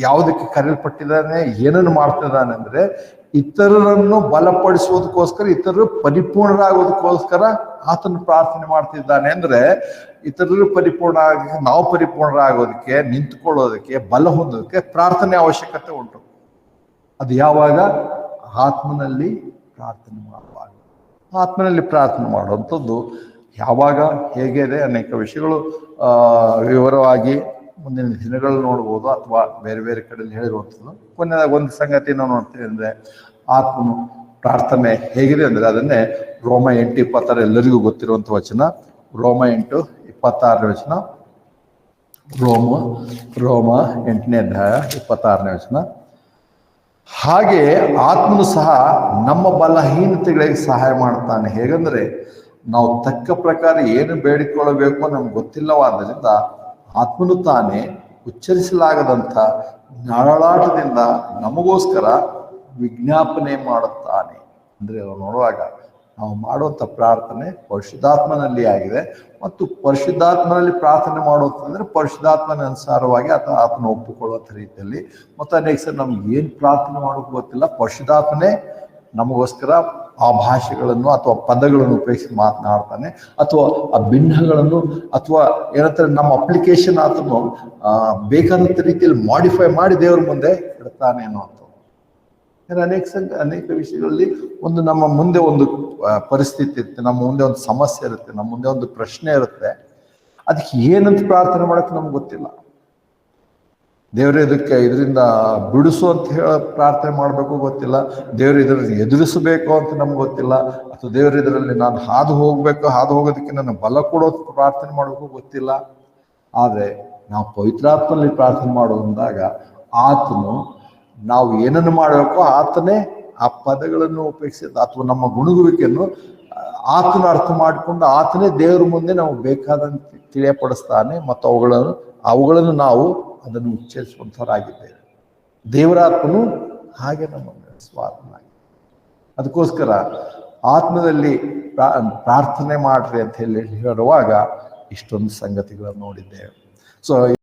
ಯಾವುದಕ್ಕೆ ಕರೆಯಲ್ಪಟ್ಟಿದ್ದಾನೆ, ಏನನ್ನು ಮಾಡ್ತಿದ್ದಾನೆ ಅಂದ್ರೆ ಇತರರನ್ನು ಬಲಪಡಿಸುವುದಕ್ಕೋಸ್ಕರ, ಇತರರು ಪರಿಪೂರ್ಣರಾಗೋದಕ್ಕೋಸ್ಕರ ಆತನು ಪ್ರಾರ್ಥನೆ ಮಾಡ್ತಿದ್ದಾನೆ. ಅಂದ್ರೆ ಇತರರು ಪರಿಪೂರ್ಣ ಆಗಿ ನಾವು ಪರಿಪೂರ್ಣರಾಗೋದಕ್ಕೆ, ನಿಂತುಕೊಳ್ಳೋದಕ್ಕೆ, ಬಲ ಹೊಂದೋದಕ್ಕೆ ಪ್ರಾರ್ಥನೆ ಅವಶ್ಯಕತೆ ಉಂಟು. ಅದು ಯಾವಾಗ? ಆತ್ಮನಲ್ಲಿ ಪ್ರಾರ್ಥನೆ ಮಾಡುವಾಗ. ಆತ್ಮನಲ್ಲಿ ಪ್ರಾರ್ಥನೆ ಮಾಡುವಂಥದ್ದು ಯಾವಾಗ, ಹೇಗೆ ಇದೆ ಅನೇಕ ವಿಷಯಗಳು ವಿವರವಾಗಿ ಮುಂದಿನ ದಿನಗಳಲ್ಲಿ ನೋಡ್ಬೋದು, ಅಥವಾ ಬೇರೆ ಬೇರೆ ಕಡೆಯಲ್ಲಿ ಹೇಳಿರುವಂಥದ್ದು. ಕೊನೆಯದಾಗ ಒಂದು ಸಂಗತಿ ನಾವು ನೋಡ್ತೀವಿ ಅಂದ್ರೆ ಆತ್ಮನು ಪ್ರಾರ್ಥನೆ ಹೇಗಿದೆ ಅಂದ್ರೆ ಅದನ್ನೇ ರೋಮ 8:26 ಎಲ್ಲರಿಗೂ ಗೊತ್ತಿರುವಂಥ ವಚನ. ರೋಮ 8:26 ವಚನ, ರೋಮ 8ನೇ ಅಧ್ಯಾಯ 26ನೇ ವಚನ. ಹಾಗೆ ಆತ್ಮನು ಸಹ ನಮ್ಮ ಬಲಹೀನತೆಗಳಿಗೆ ಸಹಾಯ ಮಾಡ್ತಾನೆ. ಹೇಗಂದ್ರೆ ನಾವು ತಕ್ಕ ಪ್ರಕಾರ ಏನು ಬೇಡಿಕೊಳ್ಳಬೇಕು ನಮ್ಗೆ ಗೊತ್ತಿಲ್ಲವಾದ್ದರಿಂದ ಆತ್ಮನು ತಾನೇ ಉಚ್ಚರಿಸಲಾಗದಂಥ ನರಳಾಟದಿಂದ ನಮಗೋಸ್ಕರ ವಿಜ್ಞಾಪನೆ ಮಾಡುತ್ತಾನೆ. ಅಂದ್ರೆ ನೋಡುವಾಗ ನಾವು ಮಾಡುವಂಥ ಪ್ರಾರ್ಥನೆ ಪರಿಶುದ್ಧಾತ್ಮನಲ್ಲಿ ಆಗಿದೆ. ಮತ್ತು ಪರಿಶುದ್ಧಾತ್ಮನಲ್ಲಿ ಪ್ರಾರ್ಥನೆ ಮಾಡುವಂತಂದ್ರೆ ಪರಿಶುದ್ಧಾತ್ಮನ ಅನುಸಾರವಾಗಿ ಅಥವಾ ಆತ್ಮನ ಒಪ್ಪಿಕೊಳ್ಳುವಂಥ ರೀತಿಯಲ್ಲಿ. ಮತ್ತು ಅನೇಕ ಸರಿ ನಮ್ಗೆ ಏನು ಪ್ರಾರ್ಥನೆ ಮಾಡೋಕೆ ಗೊತ್ತಿಲ್ಲ, ಪರಿಶುದ್ಧಾತ್ಮನೇ ನಮಗೋಸ್ಕರ ಆ ಭಾಷೆಗಳನ್ನು ಅಥವಾ ಪದಗಳನ್ನು ಉಪಯೋಗಿಸಿ ಮಾತನಾಡ್ತಾನೆ, ಅಥವಾ ಆ ಭಿನ್ನಗಳನ್ನು ಅಥವಾ ಏನಂತಾರೆ ನಮ್ಮ ಅಪ್ಲಿಕೇಶನ್ ಆತನು ಬೇಕಾದಂಥ ರೀತಿಯಲ್ಲಿ ಮಾಡಿಫೈ ಮಾಡಿ ದೇವ್ರ ಮುಂದೆ ಇಡ್ತಾನೆ ಅನ್ನುವಂಥದ್ದು. ಅನೇಕ ವಿಷಯಗಳಲ್ಲಿ ನಮ್ಮ ಮುಂದೆ ಒಂದು ಪರಿಸ್ಥಿತಿ ಇರುತ್ತೆ, ನಮ್ಮ ಮುಂದೆ ಒಂದು ಸಮಸ್ಯೆ ಇರುತ್ತೆ, ನಮ್ಮ ಮುಂದೆ ಒಂದು ಪ್ರಶ್ನೆ ಇರುತ್ತೆ. ಅದಕ್ಕೆ ಏನಂತ ಪ್ರಾರ್ಥನೆ ಮಾಡಕ್ಕೆ ನಮ್ಗೆ ಗೊತ್ತಿಲ್ಲ. ದೇವರು ಇದರಿಂದ ಬಿಡಿಸು ಅಂತ ಹೇಳಿ ಪ್ರಾರ್ಥನೆ ಮಾಡಬೇಕು ಗೊತ್ತಿಲ್ಲ, ದೇವರು ಇದರಲ್ಲಿ ಎದುರಿಸಬೇಕು ಅಂತ ನಮ್ಗೆ ಗೊತ್ತಿಲ್ಲ, ಅಥವಾ ದೇವರು ಇದರಲ್ಲಿ ನಾನು ಹಾದು ಹೋಗೋದಕ್ಕೆ ನನ್ನ ಬಲ ಕೊಡೋ ಪ್ರಾರ್ಥನೆ ಮಾಡಬೇಕು ಗೊತ್ತಿಲ್ಲ. ಆದರೆ ನಾವು ಪವಿತ್ರಾತ್ಮನಲ್ಲಿ ಪ್ರಾರ್ಥನೆ ಮಾಡುವಂದಾಗ ಆತನು ನಾವು ಏನನ್ನು ಮಾಡಬೇಕೋ ಆತನೇ ಆ ಪದಗಳನ್ನು ಉಪಯೋಗಿಸಿದ ಅಥವಾ ನಮ್ಮ ಗುಣಗುವಿಕೆಯನ್ನು ಆತನ ಅರ್ಥ ಮಾಡಿಕೊಂಡು ಆತನೇ ದೇವರ ಮುಂದೆ ನಾವು ಬೇಕಾದಂತೆ ತಿಳಿಯಪಡಿಸ್ತಾನೆ ಮತ್ತು ಅವುಗಳನ್ನು ನಾವು ಅದನ್ನು ಉಚ್ಚರಿಸುವಂಥವರಾಗಿದ್ದೇವೆ. ದೇವರಾತ್ಮನು ಹಾಗೆ ನಮ್ಮನ್ನು ಸ್ವಾತನಾಗಿ, ಅದಕ್ಕೋಸ್ಕರ ಆತ್ಮದಲ್ಲಿ ಪ್ರಾರ್ಥನೆ ಮಾಡ್ರಿ ಅಂತ ಹೇಳುವಾಗ ಇಷ್ಟೊಂದು ಸಂಗತಿಗಳನ್ನು ನೋಡಿದ್ದೇವೆ. ಸೊ